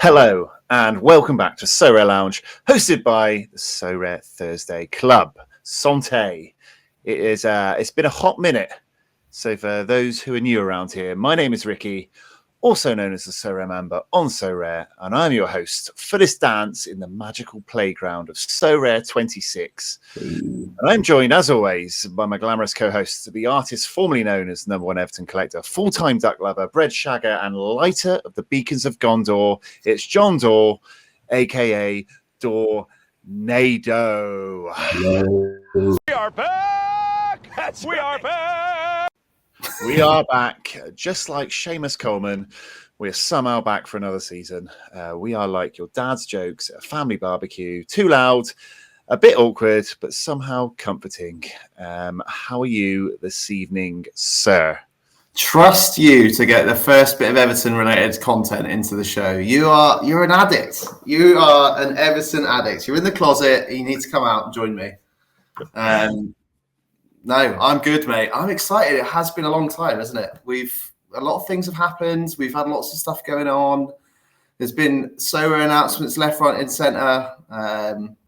Hello and welcome back to Sorare Lounge, hosted by the Sorare Thursday Club. Santé. It's been a hot minute. So for those who are new around here, my name is Ricky, also known as the Sorare Member on Sorare, and I'm your host for this dance in the magical playground of Sorare 26. And I'm joined, as always, by my glamorous co-host, the artist formerly known as #1 Everton collector, full-time duck lover, bread shagger, and lighter of the beacons of Gondor. It's John Dor, aka Dornado. We are back! We are back! We are back, just like Seamus Coleman. We're somehow back for another season. We are like your dad's jokes at a family barbecue. Too loud, a bit awkward, but somehow comforting. How are you this evening, sir? Trust you to get the first bit of Everton-related content into the show. You're an addict. You are an Everton addict. You're in the closet. You need to come out and join me. No, I'm good, mate. I'm excited. It has been a long time, hasn't it? A lot of things have happened. We've had lots of stuff going on. There's been Sorare announcements left, right, and centre.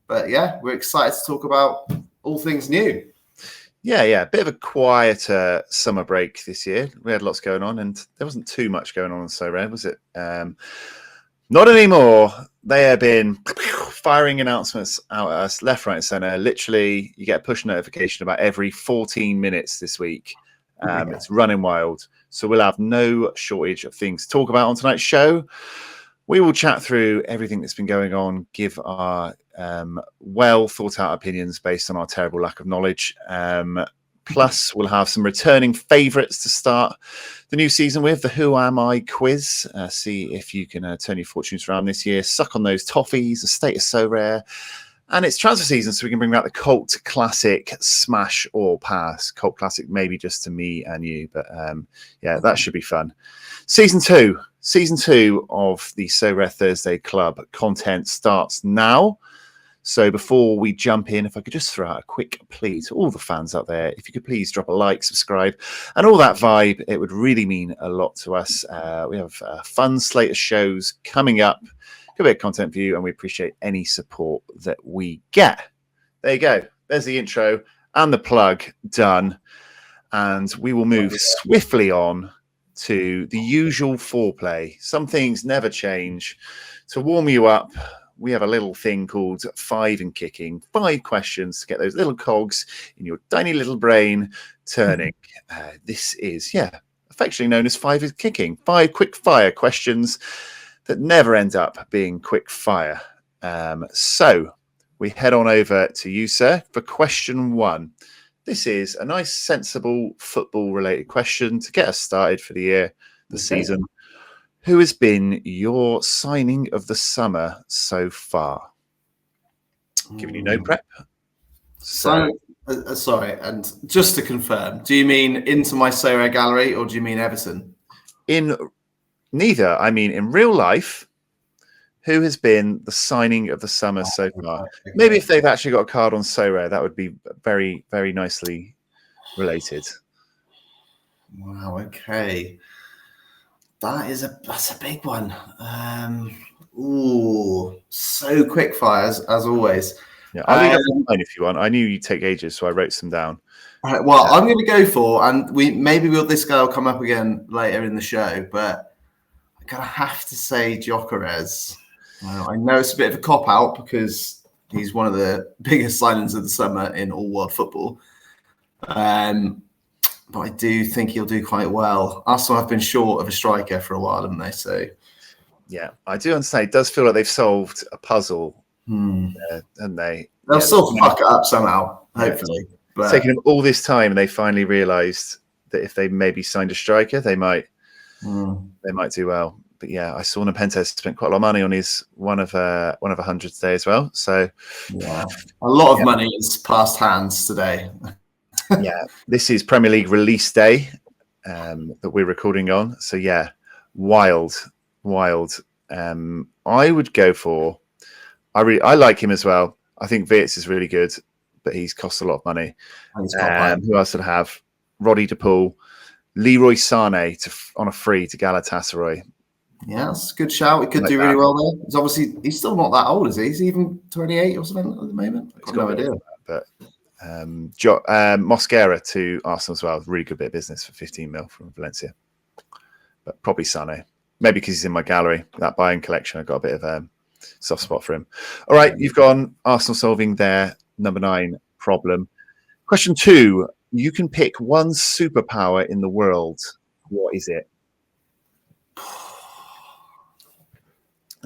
But yeah, we're excited to talk about all things new. Yeah. A bit of a quieter summer break this year. We had lots going on, and there wasn't too much going on Sorare, was it? Not anymore. They have been firing announcements out at us left, right, and centre. Literally, you get a push notification about every 14 minutes this week. It's running wild. So we'll have no shortage of things to talk about on tonight's show. We will chat through everything that's been going on, give our well thought out opinions based on our terrible lack of knowledge. Plus, we'll have some returning favourites to start the new season with, the Who Am I quiz. See if you can turn your fortunes around this year. Suck on those toffees, the state is so rare. And it's transfer season, so we can bring back the cult classic Smash or Pass. Cult classic maybe just to me and you, but yeah, that should be fun. Season two of the Sorare Thursday Club content starts now. So before we jump in, if I could just throw out a quick plea to all the fans out there, if you could please drop a like, subscribe, and all that vibe, it would really mean a lot to us. We have a fun slate of shows coming up, good bit of content for you, and we appreciate any support that we get. There you go. There's the intro and the plug done. And we will move swiftly on to the usual foreplay. Some things never change. To warm you up, we have a little thing called 5 and Kicking. 5 questions to get those little cogs in your tiny little brain turning. This is, affectionately known as 5 and Kicking. 5 quick fire questions that never end up being quick fire. So we head on over to you, sir, for question 1. This is a nice, sensible football-related question to get us started for the year, the season. Who has been your signing of the summer so far? Giving you no prep. Sorry, and just to confirm, do you mean into my Sorare gallery or do you mean Everton? In neither. I mean, in real life, who has been the signing of the summer so far? Maybe if they've actually got a card on Sorare, that would be very, very nicely related. Wow, okay. That's a big one. So quick fires as always. Yeah, I'll leave that mine if you want. I knew you'd take ages, so I wrote some down. All right, well, I'm going to go for, and this guy will come up again later in the show, but I'm going to have to say Gyökeres. I know it's a bit of a cop out because he's one of the biggest signings of the summer in all world football. But I do think he'll do quite well. Arsenal have been short of a striker for a while, haven't they? So, yeah, I do understand. It does feel like they've solved a puzzle, haven't they? They'll still fuck it up somehow, hopefully. Yeah. But it's taken them all this time, and they finally realised that if they maybe signed a striker, they might do well. But yeah, I saw Nepenthes spent quite a lot of money on his one of 100 today as well. So yeah, a lot of money is passed hands today. Yeah, this is Premier League release day that we're recording on. So yeah, wild. I would go for. I like him as well. I think Wirtz is really good, but he's cost a lot of money. Who else would have? Roddy DePaul, Leroy Sané on a free to Galatasaray. Yeah, that's a good shout. He could do really well there. He's still not that old, is he? He's even 28 or something at the moment. I've got no idea. But Mosquera to Arsenal as well. Really good bit of business for 15 mil from Valencia. But probably Sané. Maybe because he's in my gallery. That buying collection, I've got a bit of a soft spot for him. All right, you've gone Arsenal solving their number 9 problem. Question 2. You can pick one superpower in the world. What is it?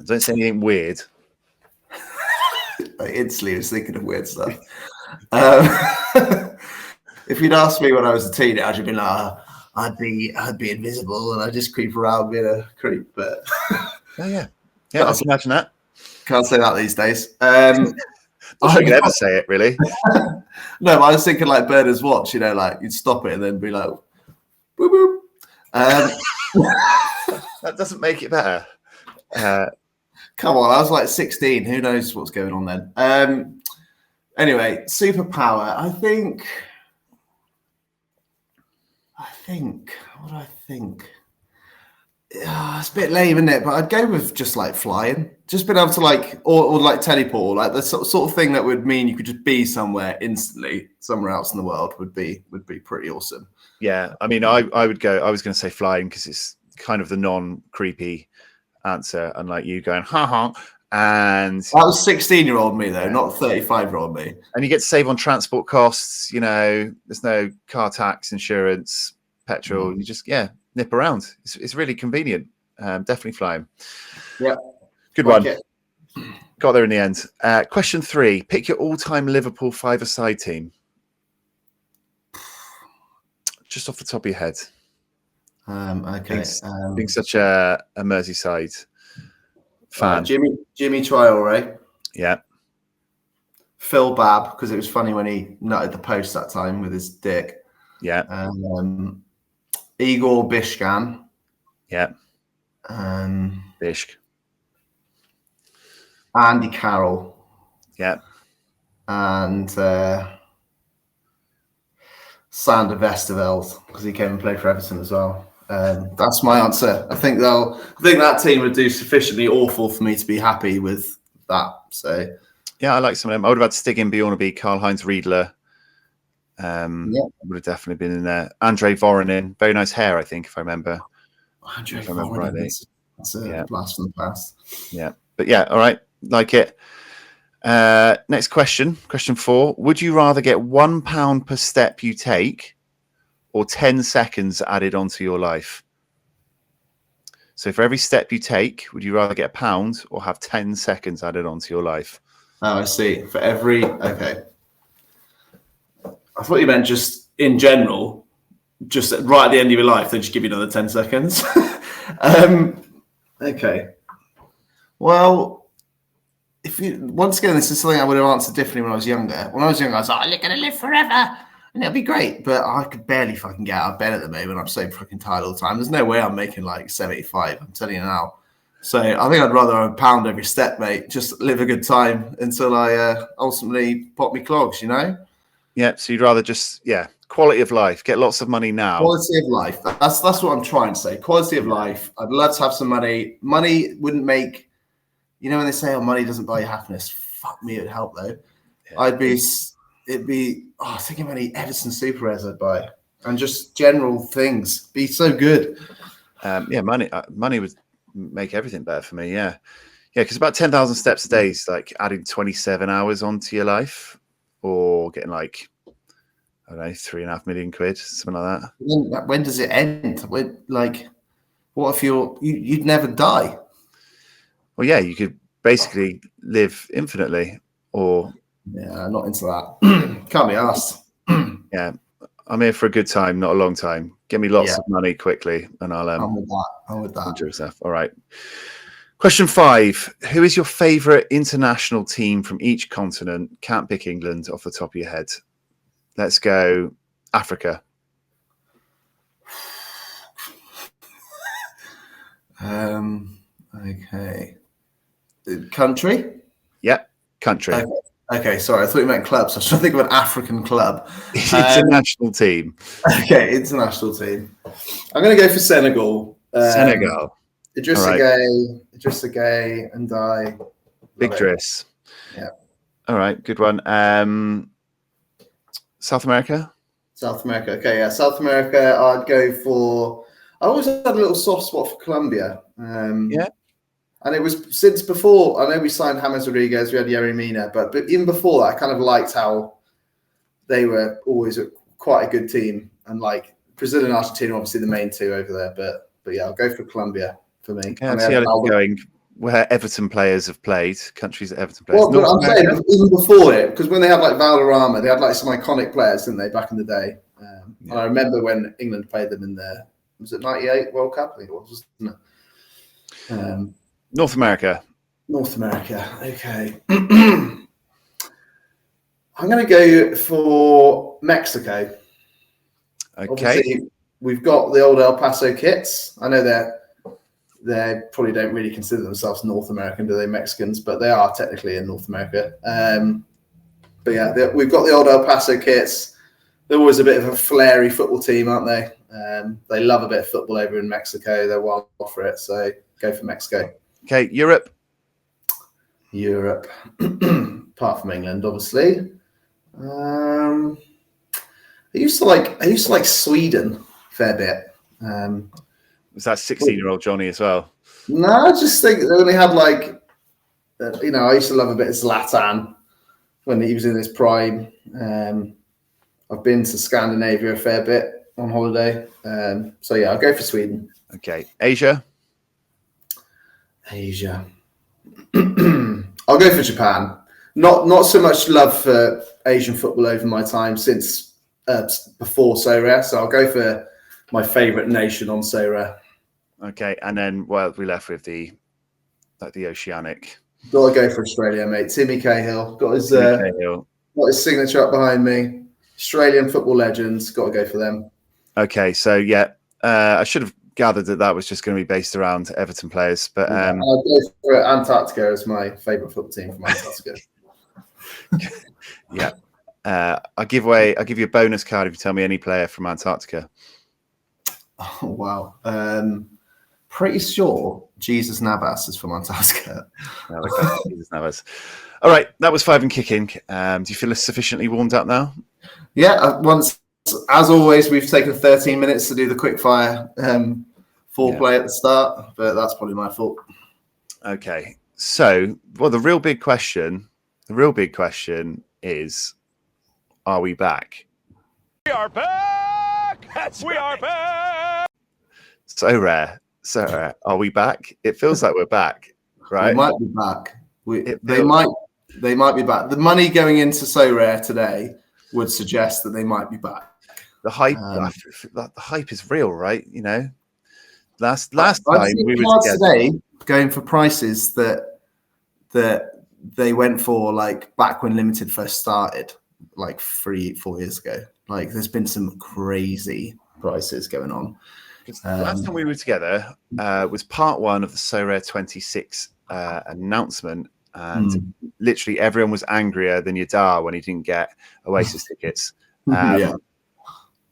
Don't say anything weird. I instantly was thinking of weird stuff. If you'd asked me when I was a teenager, I'd be like, I'd be invisible and I'd just creep around being a creep. But yeah, I can imagine that. Can't say that these days. I could ever say it, really. No, I was thinking like Bernard's watch. Like you'd stop it and then be like, boop boop. That doesn't make it better. Come on, I was like 16. Who knows what's going on then? Anyway, superpower. I think. What do I think? It's a bit lame, isn't it? But I'd go with just like flying, just being able to like, or like teleport, like the sort of thing that would mean you could just be somewhere instantly, somewhere else in the world would be pretty awesome. Yeah, I mean, I would go. I was going to say flying because it's kind of the non-creepy answer, unlike you going ha ha. And that was 16-year-old me though, not 35-year-old me. And you get to save on transport costs. There's no car tax, insurance, petrol. You just nip around. It's really convenient. Definitely flying. Yeah, good one. Got there in the end. Question 3: pick your all-time Liverpool 5-a-side team. Just off the top of your head. Okay. Being such a Merseyside fan. Jimmy Traore. Yeah. Phil Babb, because it was funny when he nutted the post that time with his dick. Yeah. Igor Bishkan. Yeah. Bishk. Andy Carroll. Yeah. And Sander Westerveld, because he came and played for Everton as well. That's my answer. I think that team would do sufficiently awful for me to be happy with that. So yeah, I like some of them. I would have had Stig Bjornaby, Karl-Heinz Riedler. Would have definitely been in there. Andre Voronin, very nice hair, I think, if I remember. Andre Voronin, that's a blast from the past. Yeah, but yeah, all right, like it. Next question 4: would you rather get £1 per step you take, or 10 seconds added onto your life? So for every step you take, would you rather get £1 or have 10 seconds added onto your life? Oh, I see. For every okay. I thought you meant just in general, just right at the end of your life, they just give you another 10 seconds. Okay. Well, once again, this is something I would have answered differently when I was younger. When I was younger, I was like, you're going to live forever. And it'll be great. But I could barely fucking get out of bed at the moment. I'm so fucking tired all the time. There's no way I'm making like 75. I'm telling you now. So I think I'd rather have £1 every step, mate. Just live a good time until I ultimately pop me clogs, Yeah, so you'd rather just, quality of life, get lots of money now. Quality of life. That's what I'm trying to say. Quality of life. I'd love to have some money. Money wouldn't make, when they say, money doesn't buy you happiness. Fuck me, it'd help though. Yeah. Think how many Everton Super Rares I'd buy. And just general things. Be so good. Money would make everything better for me, yeah. Yeah, because about 10,000 steps a day is like adding 27 hours onto your life. Or getting like, I don't know, £3.5 million, something like that. When does it end? What if you'd never die? Well, yeah, you could basically live infinitely, or not into that. Can't be asked. Yeah, I'm here for a good time, not a long time. Give me lots of money quickly, and I'll. I'm with that. Enjoy yourself. All right. Question 5: who is your favourite international team from each continent? Can't pick England off the top of your head. Let's go Africa. Okay. Country? Yeah, country. Okay, sorry. I thought you meant clubs. I was trying to think of an African club. International team. Okay, international team. I'm going to go for Senegal. Senegal. Idrissa Gay, and I. Big Driss. Yeah. All right, good one. South America? South America. Okay, yeah. South America, I'd go for... I always had a little soft spot for Colombia. Yeah. And it was since before... I know we signed James Rodriguez, we had Yerry Mina, but even before that, I kind of liked how they were always quite a good team. And like Brazil and Argentina, obviously the main two over there. But yeah, I'll go for Colombia for me. Yeah, see how it's going. Where Everton players have played, countries that Everton players. Well, but I'm saying even before it, because when they had like Valderrama, they had like some iconic players, didn't they, back in the day? And I remember when England played them in the, was it 98 World Cup? I think it was, wasn't it? North America. North America, okay. I'm going to go for Mexico. Okay. Obviously, we've got the old El Paso Kits. I know they probably don't really consider themselves North American, do they, Mexicans? But they are technically in North America. But yeah, we've got the old El Paso Kits. They're always a bit of a flary football team, aren't they? They love a bit of football over in Mexico. They're wild for it. So go for Mexico. Okay, Europe. Apart from England, obviously. I used to like Sweden a fair bit. Was that 16-year-old Johnny as well? No, I just think they only had like, I used to love a bit of Zlatan when he was in his prime. I've been to Scandinavia a fair bit on holiday. So yeah, I'll go for Sweden. Okay, Asia. I'll go for Japan. Not so much love for Asian football over my time since before Sorare. So I'll go for my favourite nation on Sorare. Okay, and then we left with the oceanic. Got to go for Australia, mate. Timmy Cahill got his signature up behind me. Australian football legends. Got to go for them. Okay, so yeah, I should have gathered that was just going to be based around Everton players, but I'll go for Antarctica as my favourite football team from Antarctica. Yeah, I'll give you a bonus card if you tell me any player from Antarctica. Oh wow. Pretty sure Jesus Navas is from Antarctica. Jesus Navas. All right, that was 5 and kicking. Do you feel sufficiently warmed up now? Yeah, as always, we've taken 13 minutes to do the quickfire foreplay at the start, but that's probably my fault. Okay, so the real big question is, are we back? We are back. We are back. So rare. Are we back? It feels like we're back, right? We might be back. They might be back. The money going into Sorare today would suggest that they might be back. The hype, the hype is real, right? Last time we were together, today going for prices that they went for like back when Limited first started, like 3-4 years ago. Like there's been some crazy prices going on. Last time we were together was part 1 of the Sorare 26 announcement, and literally everyone was angrier than Yadar when he didn't get Oasis tickets.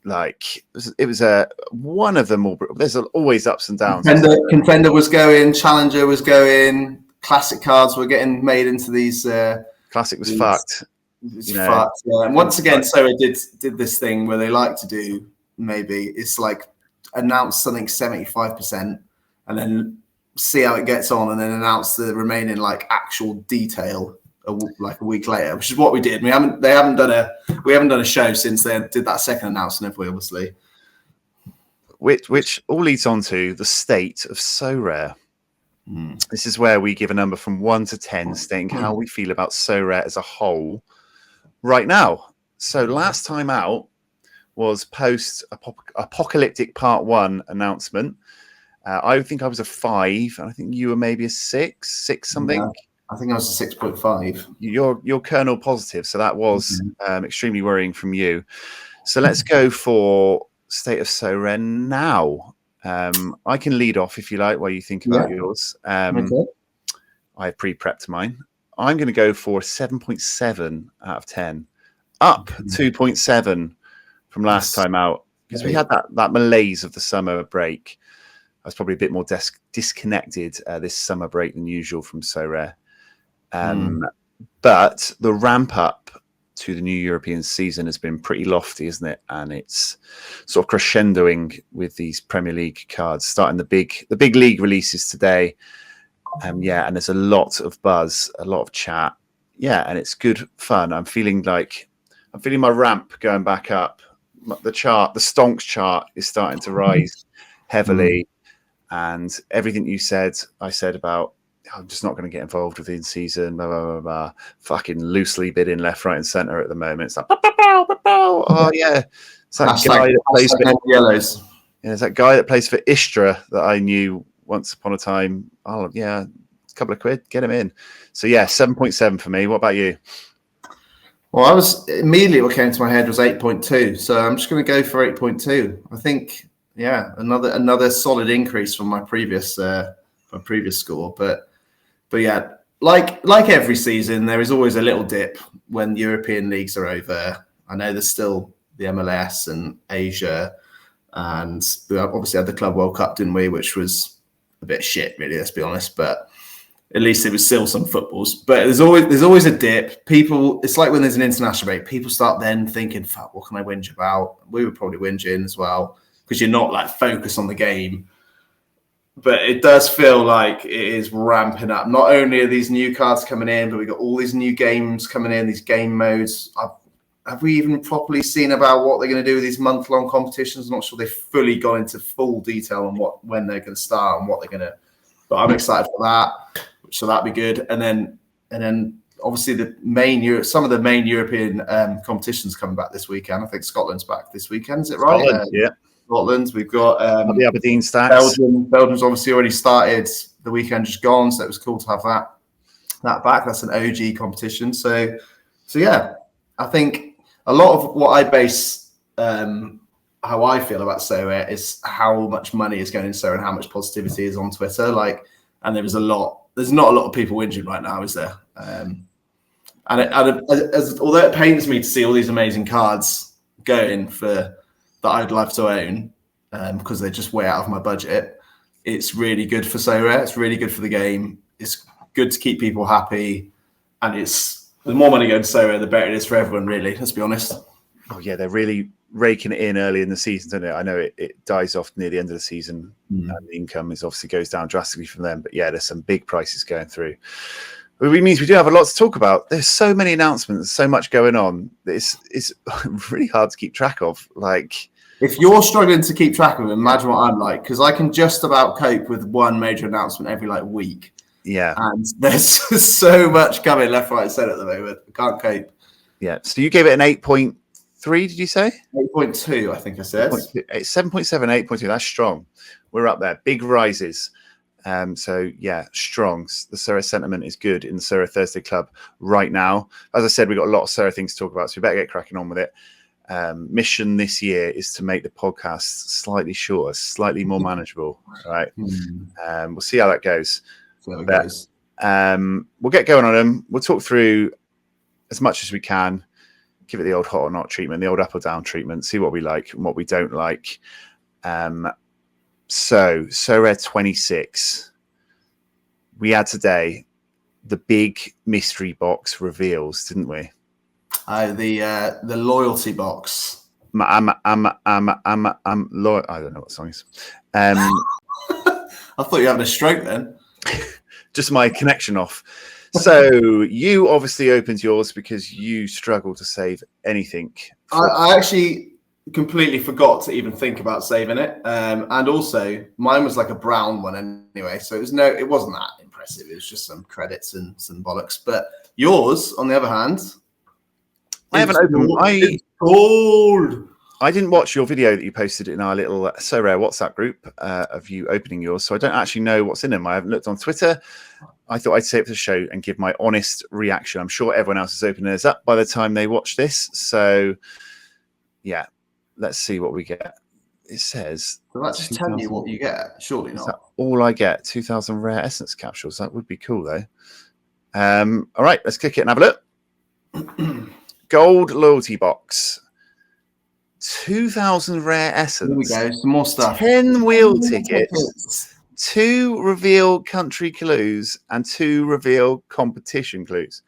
Like it was one of them. There's always ups and downs. Contender was going, Challenger was going, Classic cards were getting made into these. Classic was fucked. Fucked. Yeah. And once again, Sorare did this thing where they like to do. Maybe it's like announce something 75% and then see how it gets on, and then announce the remaining like actual detail like a week later, which is what we did. We haven't done a show since they did that second announcement, have we? Obviously, which all leads on to the state of Sorare. This is where we give a number from 1 to 10, stating how we feel about Sorare as a whole right now. So last time out was post-apocalyptic part 1 announcement. I think I was a 5, and I think you were maybe a 6 something. Yeah, I think I was a 6.5. You're kernel positive, so that was extremely worrying from you. So let's go for state of Sorare now. I can lead off if you like while you think about yours. Okay. I pre-prepped mine. I'm going to go for 7.7 out of 10, up 2.7 from last time out, because we had that malaise of the summer break. was probably a bit more disconnected this summer break than usual from Sorare. But the ramp up to the new European season has been pretty lofty, isn't it? And it's sort of crescendoing with these Premier League cards, starting the big league releases today. And there's a lot of buzz, a lot of chat. Yeah, and it's good fun. I'm feeling my ramp going back up. The stonks chart is starting to rise heavily. And everything I said about, I'm just not going to get involved with the in-season, blah, blah, blah, blah. Fucking loosely bidding left, right, and centre at the moment. It's like, oh, yeah. It's that guy that plays for yellows. Yeah, it's that guy that plays for Istra that I knew once upon a time. Oh, yeah, a couple of quid, get him in. So, 7.7 for me. What about you? Well, immediately what came to my head was 8.2. So I'm just going to go for 8.2. I think, another solid increase from my previous score. But yeah, like every season, there is always a little dip when European leagues are over. I know there's still the MLS and Asia, and we obviously had the Club World Cup, didn't we? Which was a bit shit, really. Let's be honest, but at least it was still some footballs. But there's always a dip. It's like when there's an international break, people start then thinking, "Fuck, what can I whinge about?" We would probably whinge in as well because you're not like focused on the game. But it does feel like it is ramping up. Not only are these new cards coming in, but we've got all these new games coming in, these game modes. Have we even properly seen about what they're going to do with these month-long competitions? I'm not sure they've fully gone into full detail on when they're going to start and what they're going to. But I'm excited for that. So that'd be good. And then obviously some of the main European competitions coming back this weekend. I think Scotland's back this weekend. Is it right? Scotland, yeah. Scotland. We've got the Aberdeen stacks. Belgium's obviously already started the weekend just gone, so it was cool to have that back. That's an OG competition. So yeah, I think a lot of what I base how I feel about Sorare is how much money is going in Sorare and how much positivity is on Twitter. And there's not a lot of people whinging right now, is there? Although it pains me to see all these amazing cards going for that I'd love to own because they're just way out of my budget. It's really good for Sorare. It's really good for the game. It's good to keep people happy. And the more money going to Sorare, the better it is for everyone, really. Let's be honest. Oh, yeah, they're really raking it in early in the season, don't they? I know it dies off near the end of the season. And the income obviously goes down drastically from them. But yeah, there's some big prices going through. Which means we do have a lot to talk about. There's so many announcements, so much going on. It's really hard to keep track of. If you're struggling to keep track of it, imagine what I'm like, because I can just about cope with one major announcement every week. Yeah. And there's so much coming left, right, and centre at the moment. I can't cope. Yeah. So you gave it an 8.3, did you say? 8.2, I think I said. 7.7, 8.2. That's strong. We're up there. Big rises. So yeah, strong. The Sorare sentiment is good in the Sorare Thursday Club right now. As I said, we've got a lot of Sorare things to talk about, so we better get cracking on with it. Mission this year is to make the podcast slightly shorter, slightly more manageable. Right? We'll see how that goes. We'll get going on them. We'll talk through as much as we can. Give it the old hot or not treatment, the old up or down treatment. See what we like and what we don't like. So Sorare 26. We had today the big mystery box reveals, didn't we? The loyalty box. I don't know what song is. I thought you were having a stroke then. Just my connection off. So you obviously opened yours because you struggle to save anything. I actually completely forgot to even think about saving it. And also mine was like a brown one anyway. So it wasn't that impressive. It was just some credits and some bollocks. But yours, on the other hand, I haven't opened. I didn't watch your video that you posted in our little Sorare WhatsApp group of you opening yours, so I don't actually know what's in them. I haven't looked on Twitter. I thought I'd save it for the show and give my honest reaction. I'm sure everyone else has opened theirs up by the time they watch this. So, yeah, let's see what we get. It says... Well, that's just telling you what you get. Surely not. Is that all I get? 2,000 rare essence capsules. That would be cool, though. All right, let's click it and have a look. Gold loyalty box. 2,000 rare Here we essence, go. Some more stuff. 10 wheel 10 tickets, 2 reveal country clues, and 2 reveal competition clues.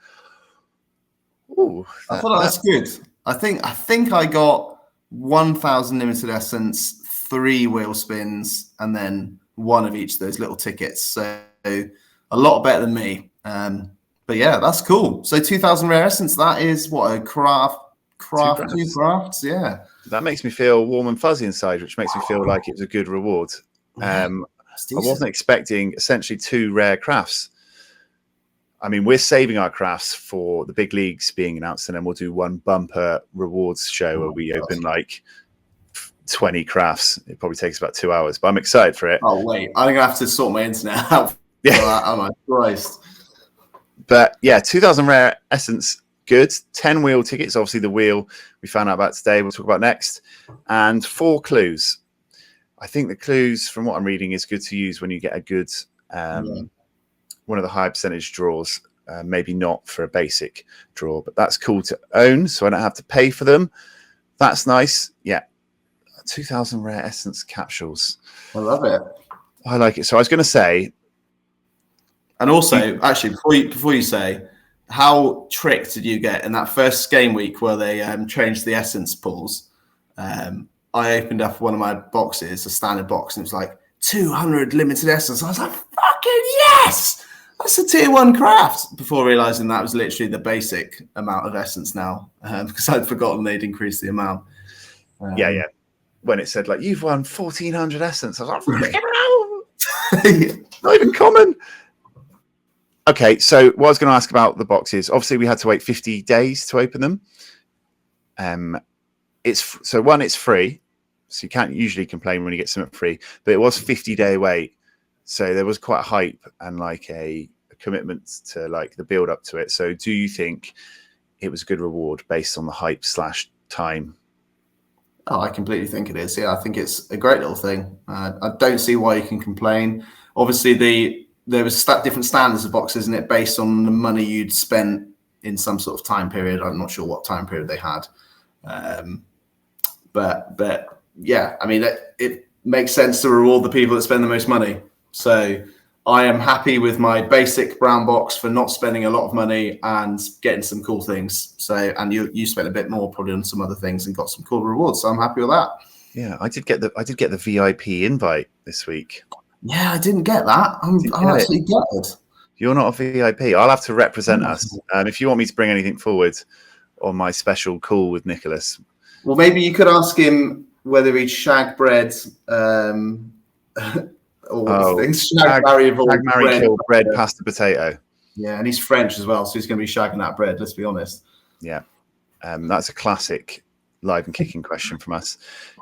Ooh, I thought that's good. I think I got 1,000 limited essence, 3 wheel spins, and then 1 of each of those little tickets. So a lot better than me. But yeah, that's cool. So 2,000 rare essence. That is what a craft, 2 crafts. Yeah, that makes me feel warm and fuzzy inside, which makes me feel like it was a good reward. I wasn't expecting essentially 2 rare crafts. I mean, we're saving our crafts for the big leagues being announced, and then we'll do one bumper rewards show where we open like 20 crafts. It probably takes about 2 hours, but I'm excited for it. Oh wait, I'm gonna have to sort my internet out. Yeah, oh my Christ. But yeah, 2,000 rare essence, good. 10 wheel tickets, obviously the wheel we found out about today, we'll talk about next, and 4 clues. I think the clues, from what I'm reading, is good to use when you get a good one of the high percentage draws. Maybe not for a basic draw, but that's cool to own, so I don't have to pay for them. That's nice. Yeah, 2,000 rare essence capsules. I love it. I like it. So I was going to say, and also, actually, before you say, how tricked did you get in that first game week where they changed the essence pools? I opened up one of my boxes, a standard box, and it was like 200 limited essence. I was like, fucking yes! That's a tier 1 craft, before realizing that was literally the basic amount of essence now, because I'd forgotten they'd increased the amount. Yeah. When it said, like, you've won 1,400 essence, I was like, fucking hell! Not even common. Okay, so what I was going to ask about the boxes, obviously we had to wait 50 days to open them. It's free, so you can't usually complain when you get something free, but it was 50-day wait. So there was quite a hype and like a commitment to like the build up to it. So do you think it was a good reward based on the hype / time? Oh, I completely think it is. Yeah, I think it's a great little thing. I don't see why you can complain. Obviously, there was different standards of boxes, isn't it, based on the money you'd spent in some sort of time period. I'm not sure what time period they had. But yeah, I mean, it makes sense to reward the people that spend the most money. So I am happy with my basic brown box for not spending a lot of money and getting some cool things. So, and you spent a bit more probably on some other things and got some cool rewards. So I'm happy with that. Yeah, I did get the VIP invite this week. Yeah, I didn't get that. I'm actually gutted. You're not a VIP. I'll have to represent us. If you want me to bring anything forward on my special call with Nicholas. Well, maybe you could ask him whether he'd shag bread. Shag, marry, kill, bread, pasta, potato. Yeah, and he's French as well, so he's going to be shagging that bread. Let's be honest. Yeah, that's a classic live and kicking question from us.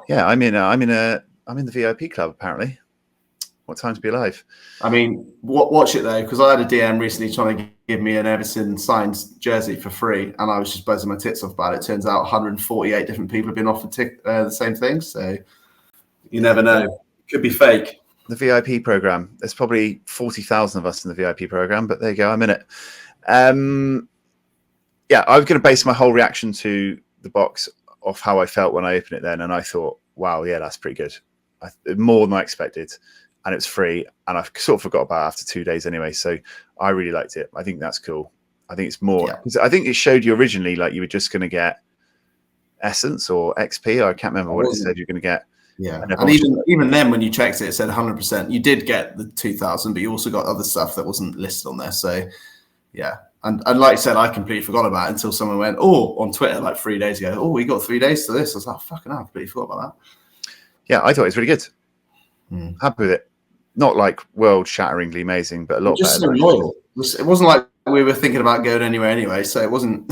Yeah, I'm in the VIP club apparently. What time to be alive? I mean, watch it though, because I had a DM recently trying to give me an Everton signed jersey for free, and I was just buzzing my tits off about it. Turns out 148 different people have been offered the same thing, so you never know. Could be fake. The VIP program. There's probably 40,000 of us in the VIP program, but there you go. I'm in it. Yeah, I was going to base my whole reaction to the box off how I felt when I opened it then, and I thought, wow, yeah, that's pretty good. More than I expected, and it's free, and I sort of forgot about it after 2 days anyway. So I really liked it. I think that's cool. I think it's more because I think it showed you originally like you were just going to get essence or XP. I can't remember what it said you're going to get. Yeah, and even then, when you checked it, it said 100%. You did get the 2,000, but you also got other stuff that wasn't listed on there. So, yeah, and like I said, I completely forgot about it until someone went, on Twitter like 3 days ago. Oh, we got 3 days to this. I was like, fucking hell, I completely forgot about that. Yeah, I thought it was really good. Happy with it. Not like world-shatteringly amazing, but a lot just better. So loyal. It wasn't like we were thinking about going anywhere anyway, so it wasn't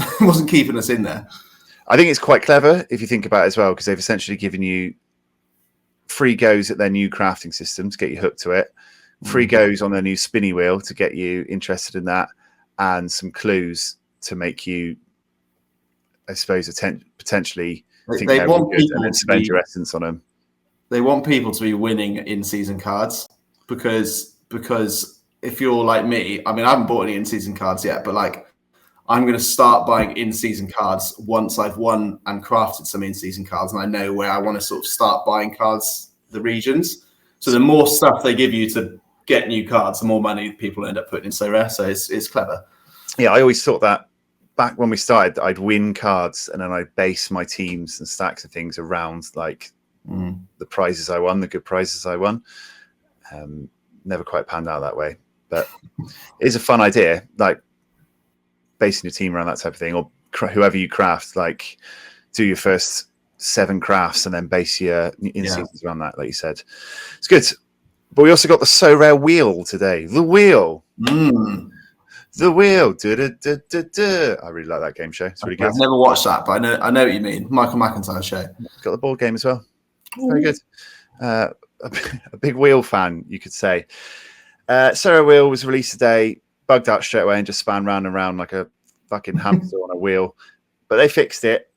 keeping us in there. I think it's quite clever if you think about it as well, because they've essentially given you free goes at their new crafting system to get you hooked to it, free goes on their new spinny wheel to get you interested in that, and some clues to make you, I suppose, potentially think they they're want really good and then spend your essence on them. They want people to be winning in-season cards because if you're like me, I mean, I haven't bought any in-season cards yet, but like I'm going to start buying in-season cards once I've won and crafted some in-season cards, and I know where I want to sort of start buying cards, the regions. So the more stuff they give you to get new cards, the more money people end up putting in Sorare. So it's clever. Yeah, I always thought that back when we started, I'd win cards and then I'd base my teams and stacks of things around like the prizes I won, the good prizes I won. Never quite panned out that way, but it's a fun idea, like basing your team around that type of thing, or whoever you craft, like do your first 7 crafts and then base your in-seasons around that, like you said. It's good. But we also got the Sorare wheel today. The wheel. The wheel. I really like that game show. It's really good. I've never watched that, but I know what you mean. Michael McIntyre show. Got the board game as well. Very good. A big wheel fan, you could say. Sorare wheel was released today, bugged out straight away and just span round and round like a fucking hamster on a wheel. But they fixed it.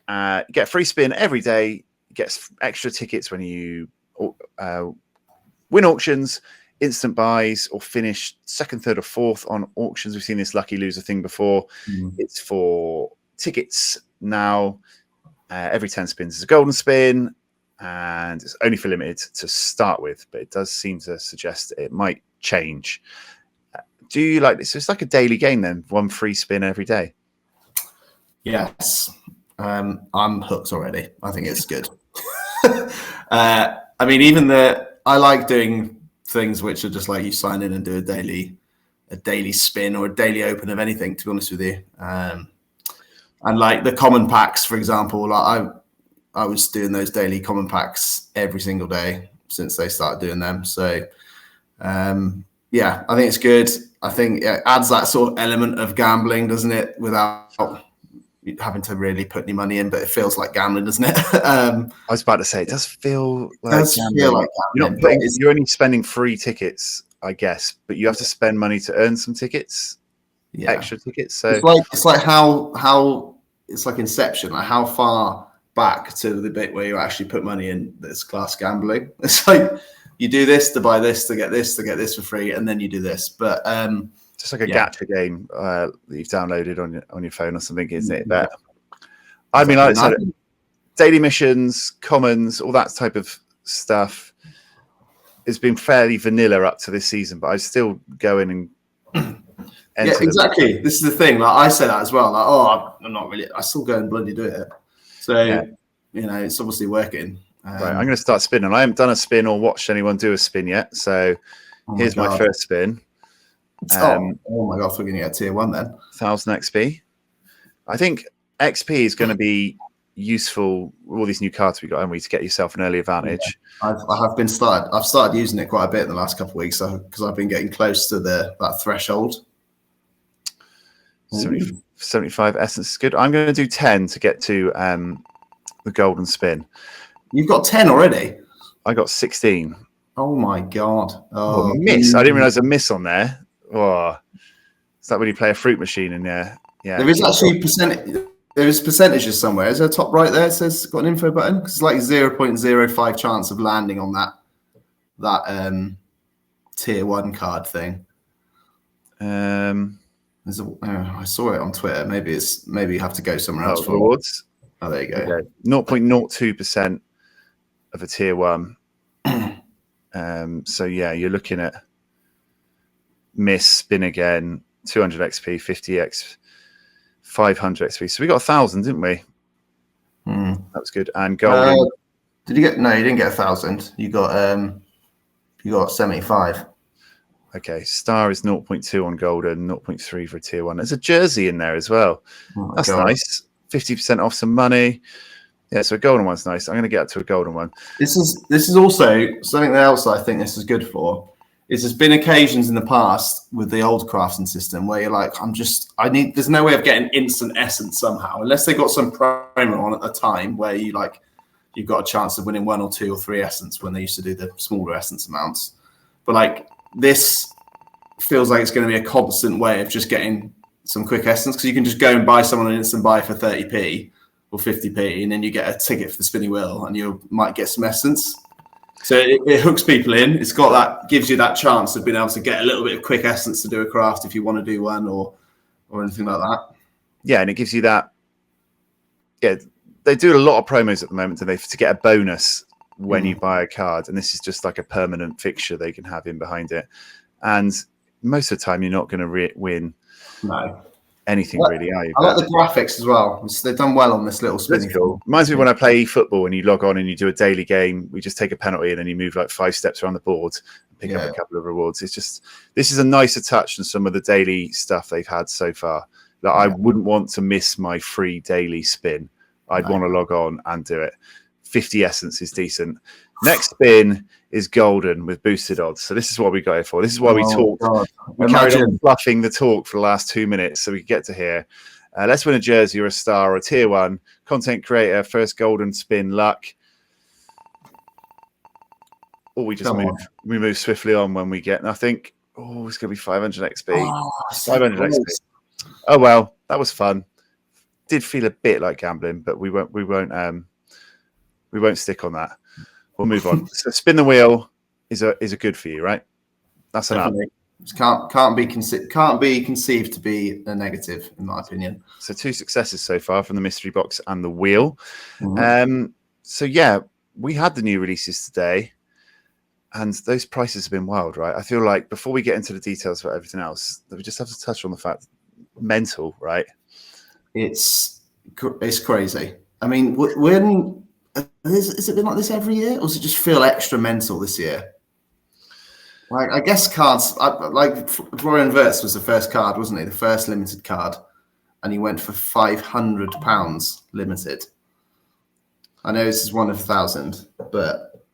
You get a free spin every day. You get extra tickets when you win auctions, instant buys, or finish 2nd, 3rd, or 4th on auctions. We've seen this lucky loser thing before. It's for tickets now. Every 10 spins is a golden spin, and it's only for limited to start with, but it does seem to suggest it might change. Do you like this? So it's like a daily game then, 1 free spin every day. Yes. I'm hooked already. I think it's good. I mean, I like doing things which are just like you sign in and do a daily spin or a daily open of anything, to be honest with you. And like the common packs, for example, like I was doing those daily common packs every single day since they started doing them. So yeah, I think it's good. I think it adds that sort of element of gambling, doesn't it? Without having to really put any money in, but it feels like gambling, doesn't it? I was about to say, it does feel like gambling. You're only spending free tickets, I guess, but you have to spend money to earn some tickets, extra tickets. So it's like how it's like Inception, like how far back to the bit where you actually put money in that's class gambling. It's like you do this to buy this to get this for free, and then you do this. But just like a gacha game that you've downloaded on your phone or something, isn't it? But I mean, like I said, daily missions, commons, all that type of stuff has been fairly vanilla up to this season, but I still go in and enter exactly. This is the thing. Like I say that as well. Like, I'm not really. I still go and bloody do it. So you know, it's obviously working. Right, I'm going to start spinning. I haven't done a spin or watched anyone do a spin yet, so here's my first spin. Oh my god, we're going to get tier 1 then. 1,000 XP. I think XP is going to be useful with all these new cards we got, haven't we, to get yourself an early advantage. Yeah. I've started using it quite a bit in the last couple of weeks because I've been getting close to that threshold. 75 essence is good. I'm going to do 10 to get to the golden spin. You've got 10 already? I got 16. Oh my god. Oh, miss. I didn't realize a miss on there. Oh, is that when you play a fruit machine in there? Yeah. There is actually percentages somewhere. Is there a top right there? It says got an info button. It's like 0.05 chance of landing on that tier 1 card thing. I saw it on Twitter. Maybe you have to go somewhere else for rewards. Oh, there you go. Okay. 0.02% of a tier 1. So yeah, you're looking at miss, spin again, 200 XP, 50x, 500 XP. So we got 1,000, didn't we? That was good. And golden. Did you get? No, you didn't get 1,000. You got 75. Okay, star is 0.2 on golden, 0.3 for tier 1. There's a jersey in there as well. That's nice. 50% off some money. Yeah, so a golden one's nice. I'm going to get up to a golden one. This is also something else I think this is good for. There's been occasions in the past with the old crafting system where you're like, there's no way of getting instant essence somehow, unless they got some primer on at the time where you've got a chance of winning 1 or 2 or 3 essence when they used to do the smaller essence amounts. But like this feels like it's going to be a constant way of just getting some quick essence, because you can just go and buy someone an instant buy for 30p or 50p, and then you get a ticket for the spinny wheel and you might get some essence. So it hooks people in. It's got that, gives you that chance of being able to get a little bit of quick essence to do a craft if you want to do one or anything like that. yeah, and it gives you that. Yeah, they do a lot of promos at the moment, and to get a bonus when you buy a card, and this is just like a permanent fixture they can have in behind it. And most of the time, you're not going to win anything really, are you? I like the graphics as well. They've done well on this little spinning. Cool. Reminds me when I play football and you log on and you do a daily game. We just take a penalty and then you move like 5 steps around the board and pick up a couple of rewards. It's just, this is a nicer touch than some of the daily stuff they've had so far. That I wouldn't want to miss my free daily spin. I'd want to log on and do it. 50 essence is decent. Next spin is golden with boosted odds. So this is what we got here for. This is why we talked. We carried on fluffing the talk for the last 2 minutes so we could get to here. Let's win a jersey or a star or a tier 1. Content creator, first golden spin, luck. Or we just move swiftly on when we get nothing. Oh, it's going to be 500 XP. Oh, 500 XP. Oh, well, that was fun. Did feel a bit like gambling, but we won't stick on that. We'll move on. So spin the wheel is a good for you, right? That's enough. Can't be conceived to be a negative, in my opinion. So 2 successes so far from the mystery box and the wheel. So yeah, we had the new releases today, and those prices have been wild, right? I feel like before we get into the details about everything else, we just have to touch on the fact, mental, right? It's crazy. I mean, when has it been like this every year, or does it just feel extra mental this year? Like, I guess cards, like Florian Wirtz was the first card, wasn't he? The first limited card, and he went for £500 limited. I know this is 1 of 1,000, but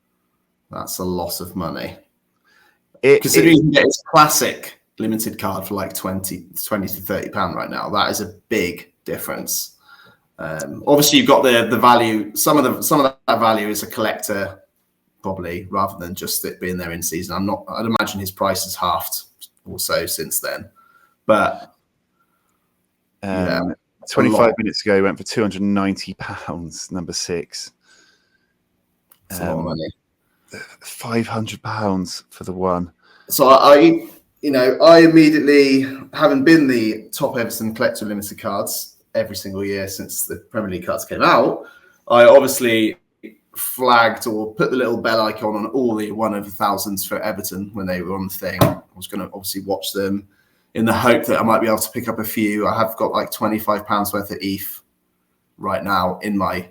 that's a lot of money. Considering you can get his classic limited card for like 20 to £30 right now, that is a big difference. Obviously, you've got the value. Some of that value is a collector, probably, rather than just it being there in season. I'd imagine his price has halved or so since then. But 25 minutes ago, he went for £290. Number 6. That's a lot of money. £500 for the one. So I immediately, having been the top Everton collector limited cards every single year since the Premier League cards came out, I obviously flagged or put the little bell icon on all the 1 of 1,000s for Everton when they were on the thing. I was going to obviously watch them in the hope that I might be able to pick up a few. I have got like £25 worth of ETH right now in my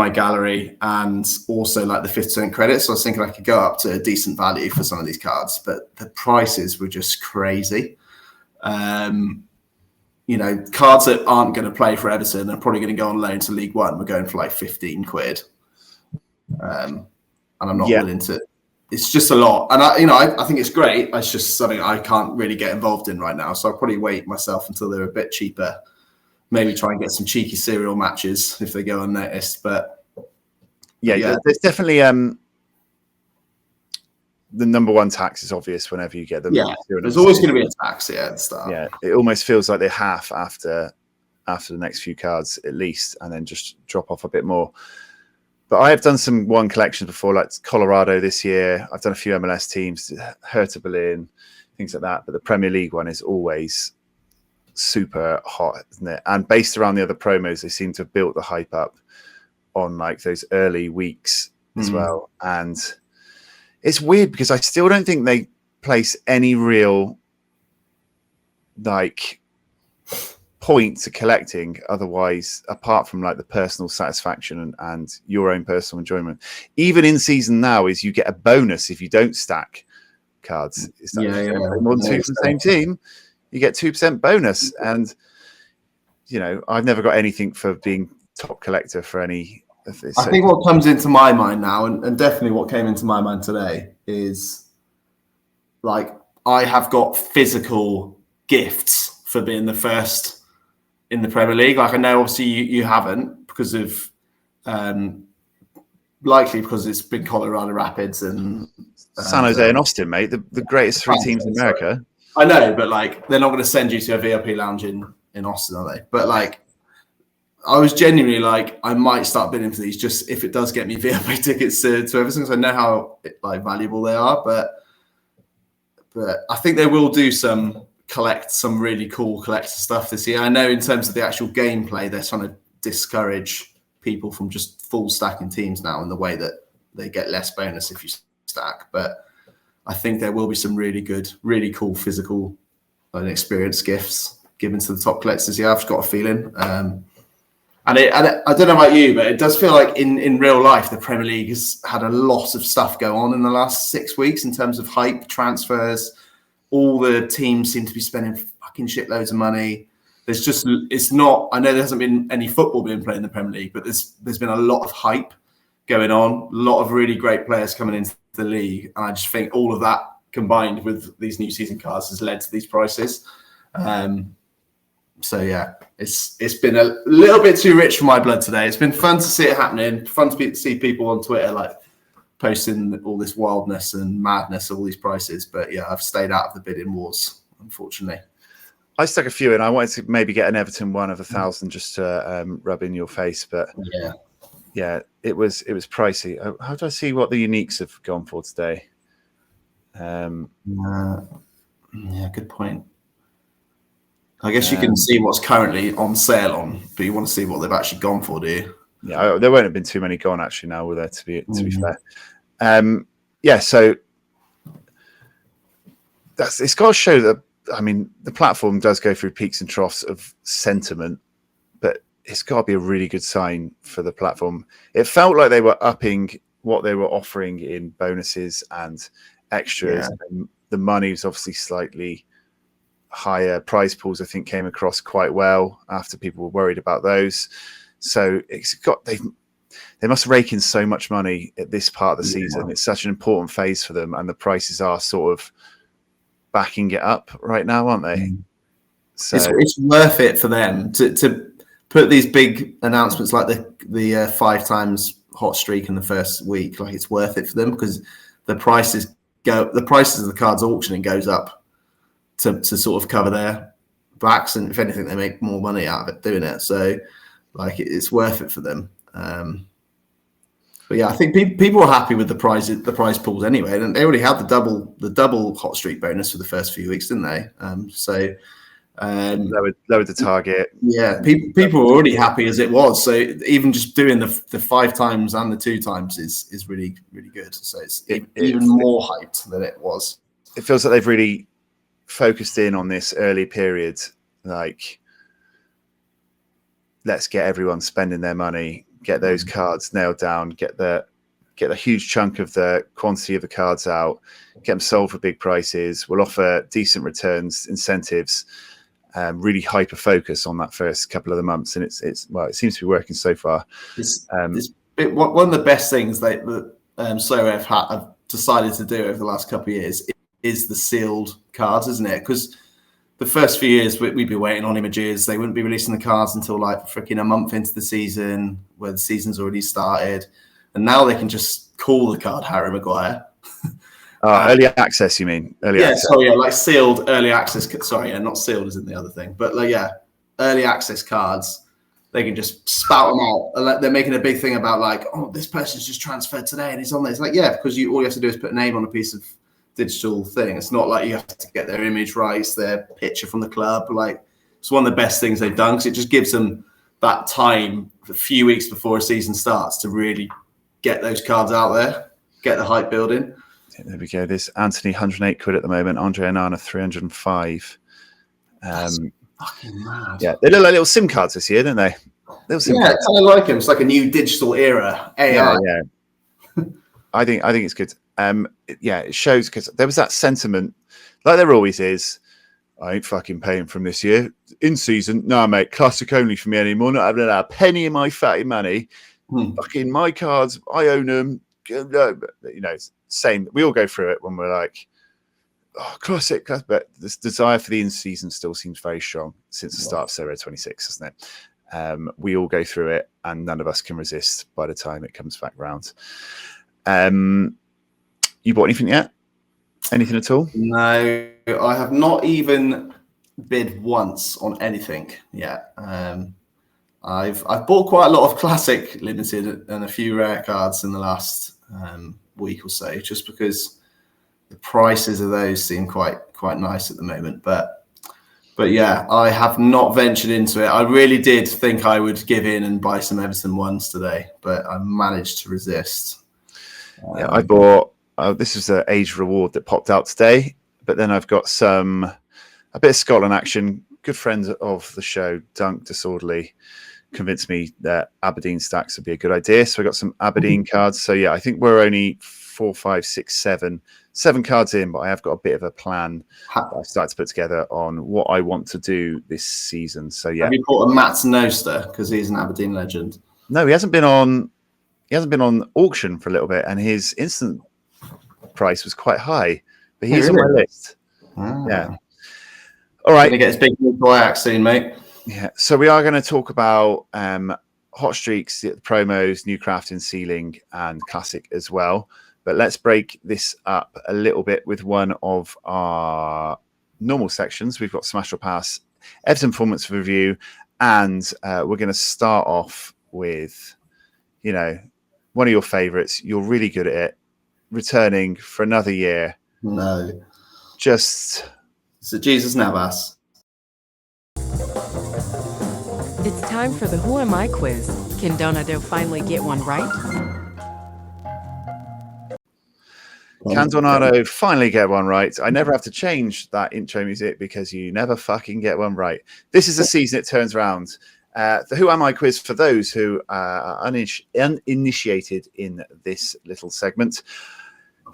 gallery, and also like the 50% credit. So I was thinking I could go up to a decent value for some of these cards, but the prices were just crazy. Cards that aren't going to play for Everton are probably going to go on loan to League One. We're going for like 15 quid. And I'm not willing to, it's just a lot. And I think it's great. It's just something I can't really get involved in right now. So I'll probably wait myself until they're a bit cheaper. Maybe try and get some cheeky serial matches if they go unnoticed. But yeah. There's definitely, the number 1 tax is obvious whenever you get them. Yeah, there's always going to be a tax at the start. Yeah, it almost feels like they half after the next few cards at least, and then just drop off a bit more. But I have done some 1 collections before, like Colorado this year. I've done a few MLS teams, Hertha Berlin, things like that. But the Premier League one is always super hot, isn't it? And based around the other promos, they seem to have built the hype up on like those early weeks as well. And it's weird because I still don't think they place any real like point to collecting otherwise, apart from like the personal satisfaction and your own personal enjoyment. Even in season now, is you get a bonus if you don't stack cards. Is that more than 2 from the same team? You get 2% bonus, and I've never got anything for being top collector for any. I think what comes into my mind now, and definitely what came into my mind today, is like I have got physical gifts for being the first in the Premier League. Like I know obviously you haven't because of likely because it's been Colorado Rapids and San Jose and Austin, mate. The greatest 3 teams in America. I know, but like they're not going to send you to a VIP lounge in Austin, are they? But like I was genuinely like, I might start bidding for these just if it does get me VIP tickets to everything. So I know how like valuable they are, but I think they will do some collect some really cool collector stuff this year. I know in terms of the actual gameplay, they're trying to discourage people from just full stacking teams now in the way that they get less bonus if you stack. But I think there will be some really good, really cool physical and experience gifts given to the top collectors. Yeah, I've got a feeling. And I don't know about you, but it does feel like in real life, the Premier League has had a lot of stuff go on in the last 6 weeks in terms of hype, transfers. All the teams seem to be spending fucking shitloads of money. There's just, it's not, I know there hasn't been any football being played in the Premier League, but there's been a lot of hype going on, a lot of really great players coming into the league. And I just think all of that combined with these new season cards has led to these prices. So yeah, it's been a little bit too rich for my blood today. It's been fun to see it happening, fun to see people on Twitter like posting all this wildness and madness of all these prices. But yeah, I've stayed out of the bidding wars, unfortunately. I stuck a few in. I wanted to maybe get an Everton one of 1,000 just to rub in your face, but yeah, it was pricey. How do I see what the uniques have gone for today? Yeah, good point. I guess you can see what's currently on sale on, but you want to see what they've actually gone for, do you? Yeah, there won't have been too many gone actually now, will there? To be fair, yeah. So it's got to show that. I mean, the platform does go through peaks and troughs of sentiment, but it's got to be a really good sign for the platform. It felt like they were upping what they were offering in bonuses and extras. Yeah. And the money was obviously slightly higher. Prize pools, I think, came across quite well after people were worried about those. So they must rake in so much money at this part of the season. It's such an important phase for them, and the prices are sort of backing it up right now, aren't they? So it's worth it for them to put these big announcements like the 5 times hot streak in the first week. Like, it's worth it for them because the prices of the cards auctioning goes up to sort of cover their backs, and if anything, they make more money out of it doing it. So, like, it's worth it for them. But yeah, I think people were happy with the prize pools anyway, and they already had the double hot streak bonus for the first few weeks, didn't they? lowered the target. Yeah, people were already happy as it was. So even just doing the 5 times and the 2 times is really, really good. So it's even more hyped than it was. It feels like they've really focused in on this early period. Like, let's get everyone spending their money, get those cards nailed down, get the huge chunk of the quantity of the cards out, get them sold for big prices. We'll offer decent returns, incentives, really hyper focus on that first couple of the months, and it seems to be working so far. One of the best things that Sorare have decided to do over the last couple of years is the sealed cards, isn't it? Because the first few years we'd be waiting on images. They wouldn't be releasing the cards until like freaking a month into the season, where the season's already started. And now they can just call the card Harry Maguire. Early access, you mean? Access. Like sealed early access. Sorry, yeah, not sealed isn't the other thing. But like, yeah, early access cards, they can just spout them out. They're making a big thing about like, oh, this person's just transferred today and he's on there. It's like, yeah, because all you have to do is put a name on a piece of digital thing. It's not like you have to get their image rights, their picture from the club. Like, it's one of the best things they've done because it just gives them that time, a few weeks before a season starts, to really get those cards out there, get the hype building. There we go. There's Anthony, 108 quid at the moment. Andre Onana, 305. That's fucking mad. Yeah, they look like little SIM cards this year, don't they? Little SIM cards. I like them. It's like a new digital era. AI. Yeah. I think it's good. It shows, because there was that sentiment, like there always is. I ain't fucking paying from this year. In season, nah, mate, classic only for me anymore. Not having a penny in my fatty money. Fucking my cards, I own them. Same. We all go through it when we're like, oh, classic. But this desire for the in-season still seems very strong since the start of Sorare 26, isn't it? We all go through it, and none of us can resist by the time it comes back round. You bought anything yet? Anything at all? No, I have not even bid once on anything yet. I've bought quite a lot of classic limited and a few rare cards in the last week or so, just because the prices of those seem quite nice at the moment. But But yeah, I have not ventured into it. I really did think I would give in and buy some Everton ones today, but I managed to resist. Yeah, I bought. This is an age reward that popped out today, but then I've got a bit of Scotland action. Good friend of the show, Dunk Disorderly, convinced me that Aberdeen stacks would be a good idea. So I got some Aberdeen cards. So yeah, I think we're only 4, 5, 6, 7 cards in, but I have got a bit of a plan that I've started to put together on what I want to do this season. So yeah. Have you bought a Matt Noster because he's an Aberdeen legend? No, he hasn't been on. He hasn't been on auction for a little bit, and his instant price was quite high. But he's on my list. Yeah. All right. Gonna get his big move to Ajax soon, mate. Yeah. So we are going to talk about hot streaks, the promos, new crafting, sealing, and classic as well. But let's break this up a little bit with one of our normal sections. We've got Smash or Pass, Everton performance review, and we're going to start off with, one of your favourites. You're really good at it. Returning for another year. No. Just... So Jesus Navas. It's time for the Who Am I quiz. Can Donado finally get one right? Can Donado finally get one right? I never have to change that intro music because you never fucking get one right. This is the season it turns around. The Who Am I quiz for those who are uninitiated in this little segment.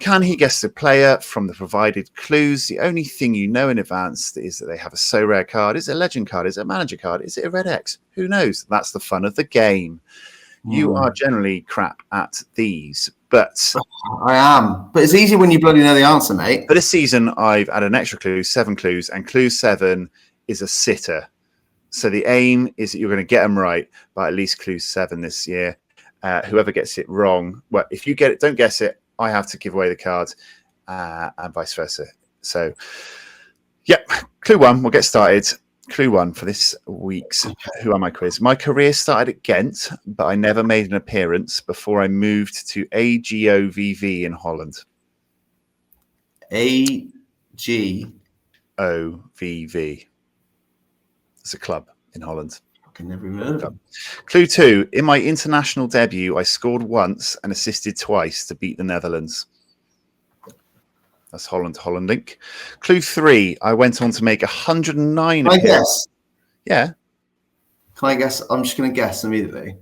Can he guess the player from the provided clues? The only thing you know in advance is that they have a so rare card. Is it a legend card? Is it a manager card? Is it a red X? Who knows? That's the fun of the game. You are generally crap at these, but... I am. But it's easy when you bloody know the answer, mate. For this season, I've added an extra clue, 7 clues, and clue 7 is a sitter. So the aim is that you're going to get them right by at least clue 7 this year. Whoever gets it wrong, well, if you get it, don't guess it, I have to give away the card, and vice versa. So, yep, clue 1, we'll get started. Clue 1 for this week's Who Am I quiz. My career started at Ghent, but I never made an appearance before I moved to AGOVV in Holland. AGOVV. It's a club in Holland. I can never remember. Clue 2. In my international debut, I scored once and assisted twice to beat the Netherlands. That's Holland to Holland link. Clue 3. I went on to make 109 Can I guess? Yeah. Can I guess? I'm just going to guess immediately.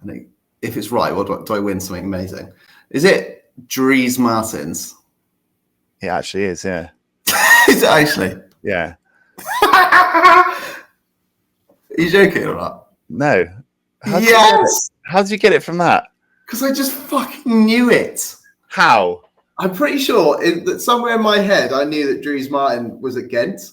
And if it's right, do I win something amazing? Is it Dries Martins? It actually is, yeah. Is it actually? Yeah. Are you joking or not? No. Yes! How did you get it from that? Because I just fucking knew it. How? I'm pretty sure that somewhere in my head I knew that Dries Martin was at Ghent.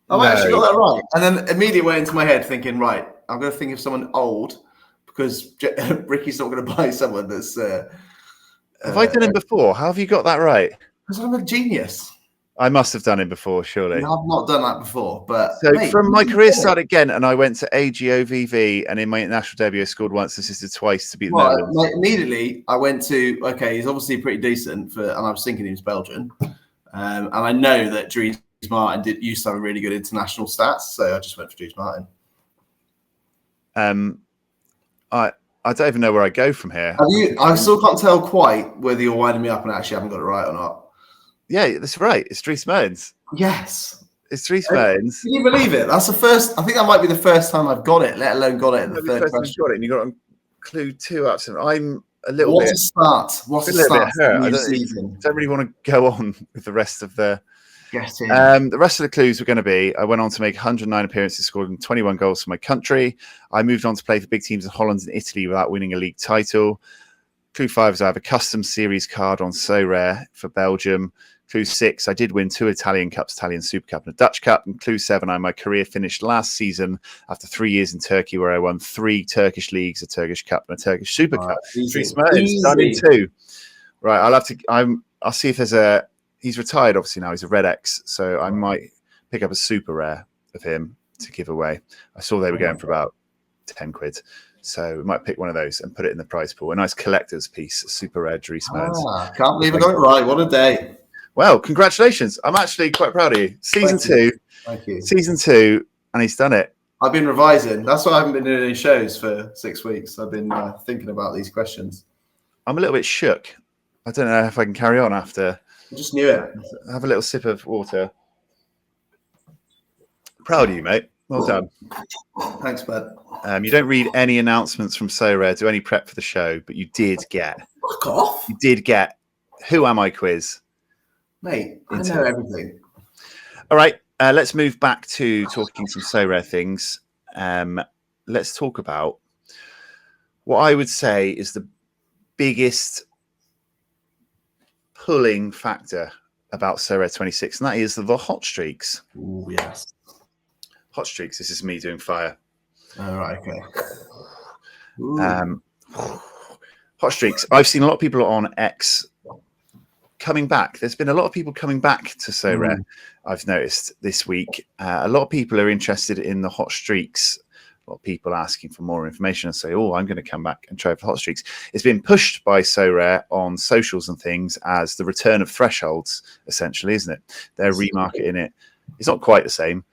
I actually got that right. And then immediately went into my head thinking, right, I'm going to think of someone old because Ricky's not going to buy someone that's... have I done him before? How have you got that right? Because I'm a genius. I must have done it before, surely. I've not done that before, but... So from my career start again, and I went to AGOVV, and in my international debut, I scored once, assisted twice to beat the Netherlands. Immediately, I went to, okay, he's obviously pretty decent, and I was thinking he was Belgian. And I know that Dries Martin used to have a really good international stats, so I just went for Dries Martin. I don't even know where I go from here. I still can't tell quite whether you're winding me up and actually haven't got it right or not. Yeah, that's right. It's Dries Mertens. Yes. It's Dries Mertens. Can you believe it? That's the first. I think that might be the first time I've got it, let alone got it in the third question. Got it, and you got on clue 2 up. So I'm a little What bit. A start! What a start! I don't really want to go on with the rest of the. The rest of the clues were going to be: I went on to make 109 appearances, scored 21 goals for my country. I moved on to play for big teams in Holland and Italy without winning a league title. Clue 5 is I have a custom series card on So Rare for Belgium. Clue 6, I did win 2 Italian Cups, Italian Super Cup and a Dutch Cup. And clue 7, my career finished last season after 3 years in Turkey, where I won 3 Turkish leagues, a Turkish Cup and a Turkish Super Cup. Dries Mertens, done in 2. Right, I'll see if there's he's retired obviously now, he's a Red X, so I might pick up a super rare of him to give away. I saw they were going for about 10 quid. So we might pick one of those and put it in the prize pool. A nice collector's piece, a super rare Dries Mertens. Can't believe I got it right. What a day. Well, congratulations. I'm actually quite proud of you. Season Thank you. Season 2, and he's done it. I've been revising. That's why I haven't been doing any shows for 6 weeks. I've been thinking about these questions. I'm a little bit shook. I don't know if I can carry on after. I just knew it. Have a little sip of water. Proud of you, mate. Well done. Thanks, bud. You don't read any announcements from Sorare, do any prep for the show, but you did get. Fuck off. You did get Who Am I quiz. Mate, I know everything. All right. Let's move back to talking some Sorare things. Let's talk about what I would say is the biggest pulling factor about Sorare 26, and that is the hot streaks. Oh, yes. Hot streaks. This is me doing fire. All right, okay. Hot streaks. I've seen a lot of people on X coming back. There's been a lot of people coming back to Sorare. I've noticed this week. A lot of people are interested in the hot streaks. A lot of people asking for more information and say, "Oh, I'm going to come back and try for hot streaks." It's been pushed by Sorare on socials and things as the return of thresholds, essentially, isn't it? They're remarketing it. It's not quite the same,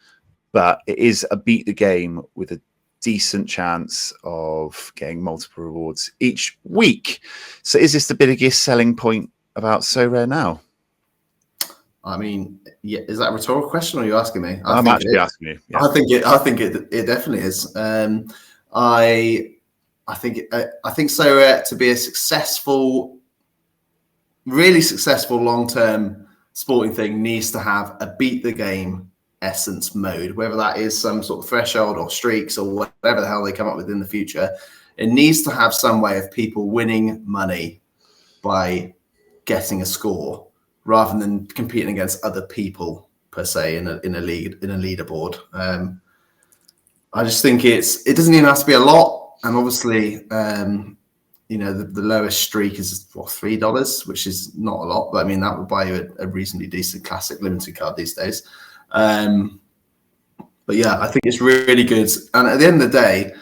but it is a beat the game with a decent chance of getting multiple rewards each week. So is this the biggest selling point about Sorare now? I mean, yeah, is that a rhetorical question, or are you asking me? I'm actually asking you. Yeah. I think it definitely is. I think Sorare to be a successful, really successful long-term sporting thing needs to have a beat the game essence mode, whether that is some sort of threshold or streaks or whatever the hell they come up with in the future. It needs to have some way of people winning money by getting a score rather than competing against other people per se in a leaderboard. I just think it doesn't even have to be a lot, and obviously the lowest streak is $3, which is not a lot, but I mean that would buy you a reasonably decent classic limited card these days. But yeah, I think it's really good, and at the end of the day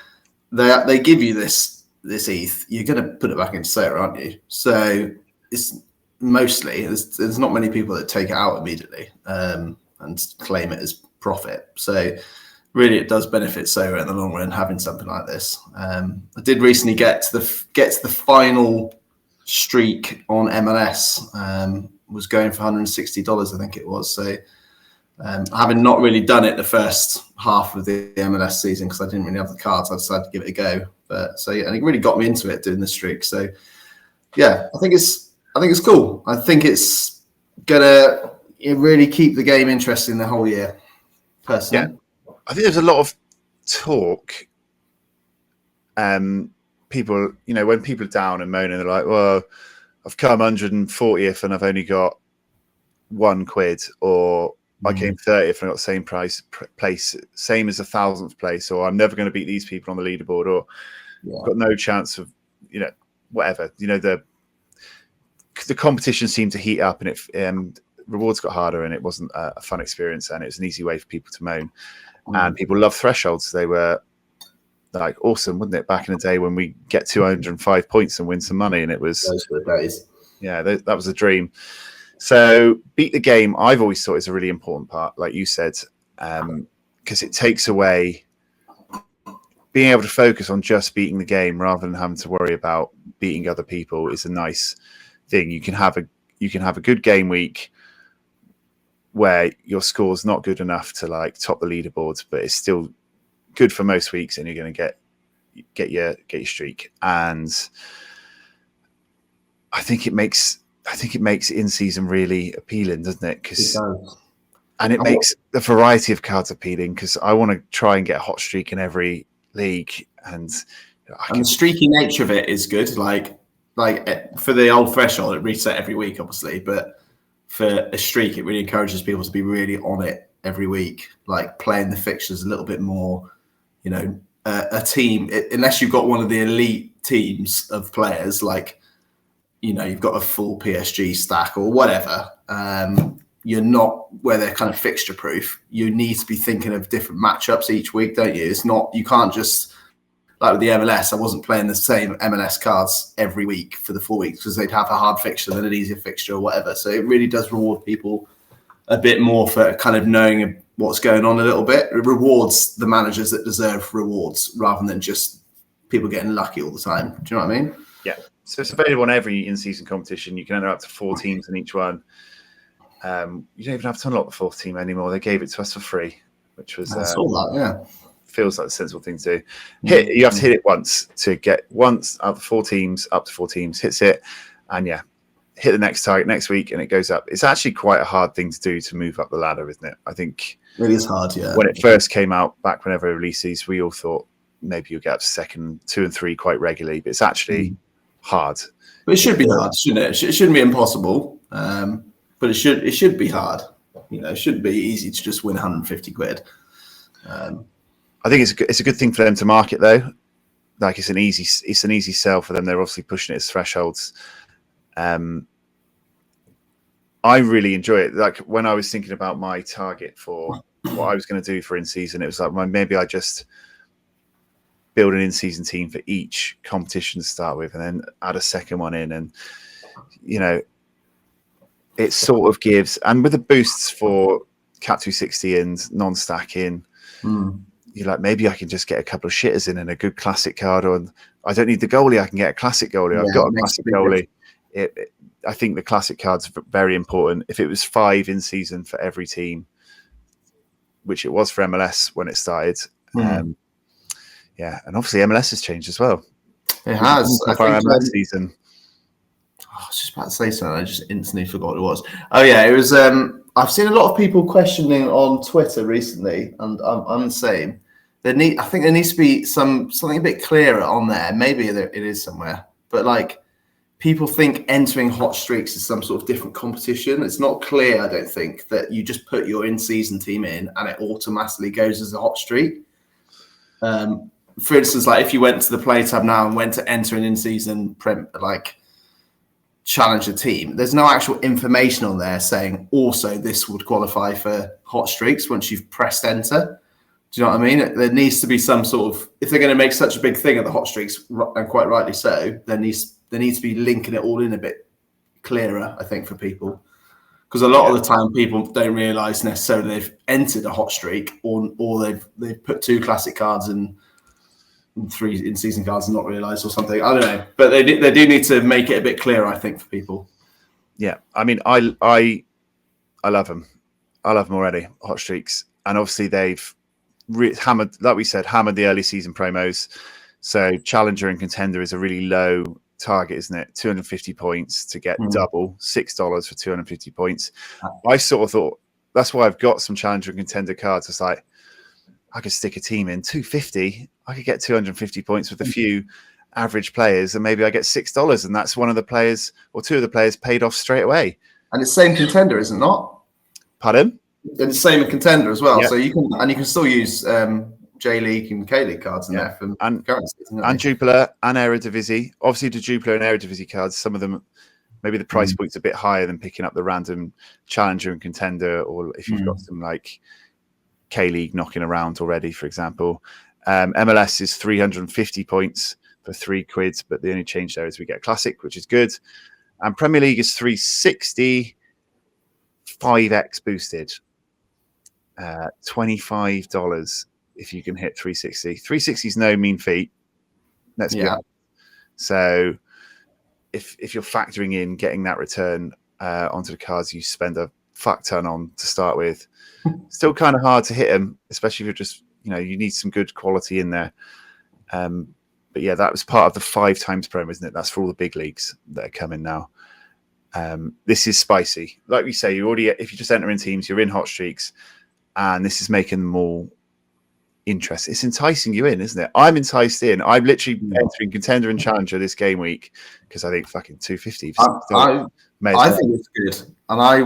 they give you this ETH, you're going to put it back into Sorare, aren't you? So it's mostly there's not many people that take it out immediately and claim it as profit. So really, it does benefit Sorare in the long run having something like this. I did recently get to the final streak on MLS. Was going for $160, I think it was. So having not really done it the first half of the MLS season because I didn't really have the cards, I decided to give it a go. But so yeah, and it really got me into it doing the streak. So yeah, I think it's cool. I think it's gonna really keep the game interesting the whole year. Personally, yeah. I think there's a lot of talk. People, when people are down and moaning, they're like, "Well, I've come 140th and I've only got £1," or I came 30th and I got the same place, same as 1,000th place, or I'm never going to beat these people on the leaderboard, or got no chance of, whatever. The competition seemed to heat up, and rewards got harder, and it wasn't a fun experience, and it was an easy way for people to moan. And people love thresholds. They were like awesome, wasn't it? Back in the day when we get 205 points and win some money, and it was those were the days. Yeah, that was a dream. So beat the game, I've always thought is a really important part, like you said, because it takes away being able to focus on just beating the game rather than having to worry about beating other people is a nice thing. You can have a good game week where your score's not good enough to like top the leaderboards, but it's still good for most weeks, and you're going to get your streak. And I think it makes in season really appealing, doesn't it? And it makes the variety of cards appealing, because I want to try and get a hot streak in every league, and the streaky nature of it is good. Like for the old threshold, it reset every week, obviously, but for a streak, it really encourages people to be really on it every week, like playing the fixtures a little bit more. A team, unless you've got one of the elite teams of players, like you've got a full PSG stack or whatever. You're not where they're kind of fixture proof. You need to be thinking of different matchups each week, don't you? It's not, you can't just like with the MLS, I wasn't playing the same MLS cards every week for the 4 weeks because they'd have a hard fixture then an easier fixture or whatever. So it really does reward people a bit more for kind of knowing what's going on a little bit. It rewards the managers that deserve rewards rather than just people getting lucky all the time. Do you know what I mean? Yeah. So it's available on every in-season competition. You can enter up to 4 teams in each one. You don't even have to unlock the 4th team anymore. They gave it to us for free, which was feels like a sensible thing to do. You have to hit it once to get once out of 4 teams, up to 4 teams, hits it, and hit the next target next week, and it goes up. It's actually quite a hard thing to do to move up the ladder, isn't it? I think it is hard. Yeah. When it first came out, back whenever it released these, we all thought maybe you'll get up to 2nd, 2 and 3 quite regularly, but it's actually hard. But it should be hard, shouldn't it? It shouldn't be impossible, but it should be hard. You know, it shouldn't be easy to just win 150 quid. I think it's a good thing for them to market though. Like it's an easy sell for them. They're obviously pushing it as thresholds. I really enjoy it. Like when I was thinking about my target for what I was going to do for in season, it was like, well, maybe I just build an in-season team for each competition to start with, and then add a second one in, and it sort of gives. And with the boosts for Cat 260 and non-stacking, you're like, maybe I can just get a couple of shitters in and a good classic card, or I don't need the goalie. I can get a classic goalie. I've got a classic goalie. I think the classic card's very important. If it was 5 in season for every team, which it was for MLS when it started, and obviously MLS has changed as well. It has. I think MLS season. I was just about to say something. I just instantly forgot what it was. Oh yeah, it was. I've seen a lot of people questioning on Twitter recently, and I'm the same. I think there needs to be something a bit clearer on there. Maybe it is somewhere, but like people think entering hot streaks is some sort of different competition. It's not clear, I don't think, that you just put your in-season team in and it automatically goes as a hot streak. For instance, like if you went to the play tab now and went to enter an in-season challenger team, there's no actual information on there saying also this would qualify for hot streaks once you've pressed enter. Do you know what I mean? There needs to be some sort of, if they're going to make such a big thing of the hot streaks, and quite rightly so, there needs to be linking it all in a bit clearer, I think, for people. Because a lot of the time people don't realise necessarily they've entered a hot streak, or they've put 2 classic cards and 3 in-season cards and not realised or something. I don't know. But they do need to make it a bit clearer, I think, for people. Yeah. I mean, I love them. I love them already, hot streaks. And obviously they've hammered, like we said, the early season promos. So Challenger and Contender is a really low target, isn't it? 250 points to get double, $6 for 250 points. I sort of thought that's why I've got some Challenger and Contender cards. It's like I could stick a team in 250. I could get 250 points with a few average players, and maybe I get $6, and that's one of the pleers or 2 of the players paid off straight away. And it's same Contender, is it not? Pardon? And it's same in Contender as well. Yep. So you can still use J League and K League cards in there for currencies, and Jupiler and Eredivisie. Obviously, the Jupiler and Eredivisie cards, some of them maybe the price point's a bit higher than picking up the random Challenger and Contender, or if you've got some like K League knocking around already, for example. MLS is 350 points for £3, but the only change there is we get a classic, which is good. And Premier League is 360, 5x boosted, $25 if you can hit 360. 360 is no mean feat. Let's be honest. So if you're factoring in getting that return onto the cards you spend a fuck ton on to start with, still kind of hard to hit them, especially if you're just, you need some good quality in there. But yeah, that was part of the 5 times promo, isn't it? That's for all the big leagues that are coming now. This is spicy. Like we say, if you just enter in teams, you're in hot streaks, and this is making them all interesting. It's enticing you in, isn't it? I'm enticed in. I'm literally entering Contender and Challenger this game week because I think fucking 250. I think it's good. And I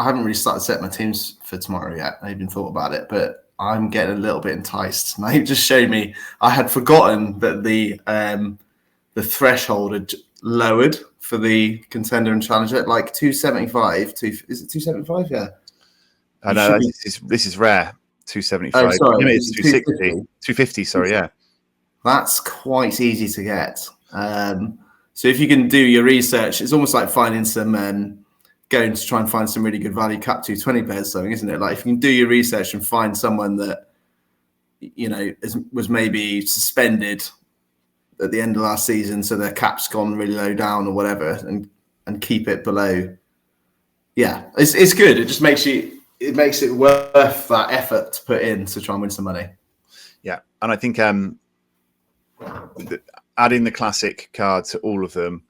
haven't really started setting my teams for tomorrow yet. I even thought about it, but I'm getting a little bit enticed. And it just showed me I had forgotten that the threshold had lowered for the Contender and Challenger at like 275. Is it 275? Yeah. I know this is rare. 275. Oh, sorry. It's 260. 250. Sorry, yeah. That's quite easy to get. So if you can do your research, it's almost like finding some going to try and find some really good value cap 220 pairs, or something, isn't it? Like if you can do your research and find someone that was maybe suspended at the end of last season, so their cap's gone really low down or whatever, and keep it below. Yeah, it's good. It just makes it worth that effort to put in to try and win some money. Yeah, and I think adding the classic card to all of them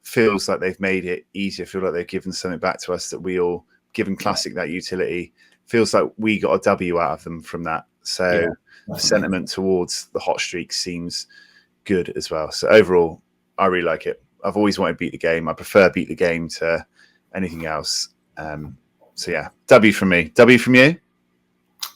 feels like they've made it easier. Feel like they've given something back to us that we all given classic that utility. Feels like we got a W out of them from that. So the sentiment towards the hot streak seems good as well. So overall, I really like it. I've always wanted to beat the game. I prefer beat the game to anything else. So yeah, W from me. W from you?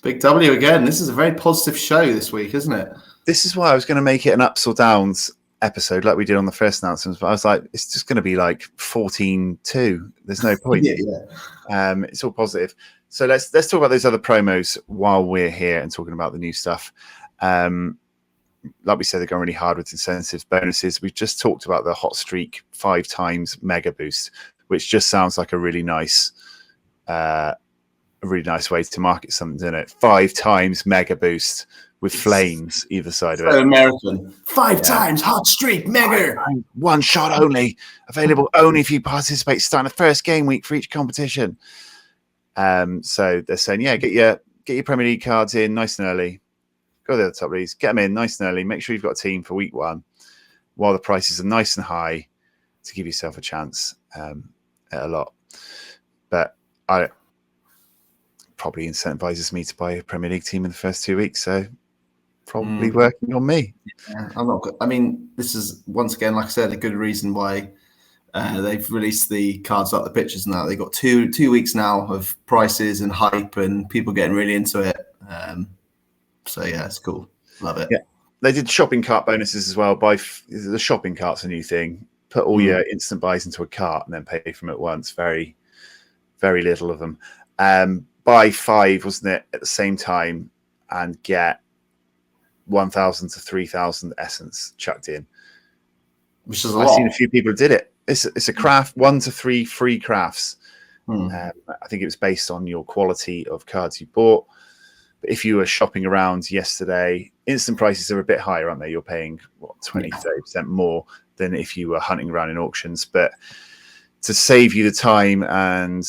Big W again. This is a very positive show this week, isn't it? This is why I was going to make it an ups or downs episode like we did on the first announcements, but I was like, it's just going to be like 14-2. There's no point. It's all positive. So let's talk about those other promos while we're here and talking about the new stuff. Like we said, they're going really hard with incentives, bonuses. We've just talked about the hot streak 5 times mega boost, which just sounds like a really nice way to market something, doesn't it? 5 times mega boost with flames either side of it. So American. 5 times hot streak mega. One shot only. Available only if you participate starting the first game week for each competition. So they're saying, yeah, get your Premier League cards in nice and early. Go to the top leagues, get them in nice and early. Make sure you've got a team for week 1 while the prices are nice and high to give yourself a chance at a lot. But I probably incentivizes me to buy a Premier League team in the first 2 weeks. So probably working on me. Yeah, I'm not good. I mean, this is once again, like I said, a good reason why they've released the cards like the pictures now. They've got two weeks now of prices and hype and people getting really into it. So yeah, it's cool. Love it. Yeah, they did shopping cart bonuses as well. The shopping cart's a new thing. Put all your instant buys into a cart and then pay from it at once. Very, very little of them. Buy 5, wasn't it, at the same time and get 1,000 to 3,000 essence chucked in. Which is a lot. I've seen a few people who did it. It's a craft, 1 to 3 free crafts. I think it was based on your quality of cards you bought. But if you were shopping around yesterday, instant prices are a bit higher, aren't they? You're paying 20-30% more than if you were hunting around in auctions. But to save you the time, and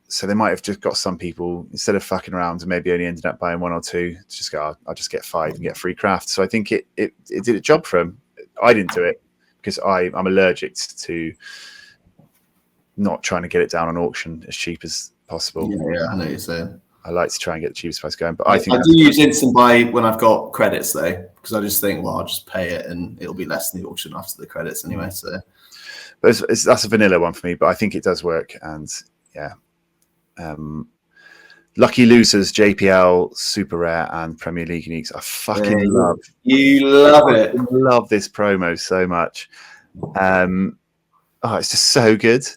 so they might have just got some people, instead of fucking around and maybe only ended up buying 1 or 2, just go, I'll just get 5 and get free craft. So I think it did a job for them. I didn't do it because I'm allergic to not trying to get it down on auction as cheap as possible. Yeah, I know what you're saying. I like to try and get the cheapest price going, but I think I do use instant buy when I've got credits though, because I just think, well, I'll just pay it and it'll be less than the auction after the credits anyway. So, but that's a vanilla one for me, but I think it does work. And yeah, lucky losers, JPL, Super Rare, and Premier League Uniques. I fucking love. You love it. I love this promo so much. It's just so good.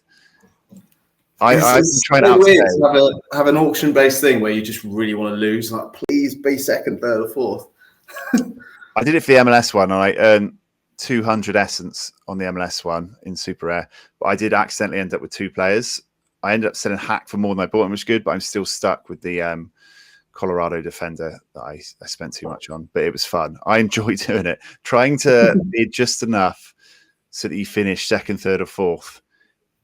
It's trying so out weird today. to have an auction-based thing where you just really want to lose. Like, please be second, third, or fourth. I did it for the MLS one, and I earned 200 essence on the MLS one in Super Rare, but I did accidentally end up with 2 players. I ended up selling hack for more than I bought, which was good, but I'm still stuck with the Colorado defender that I spent too much on. But it was fun. I enjoyed doing it. Trying to bid just enough so that you finish second, third, or fourth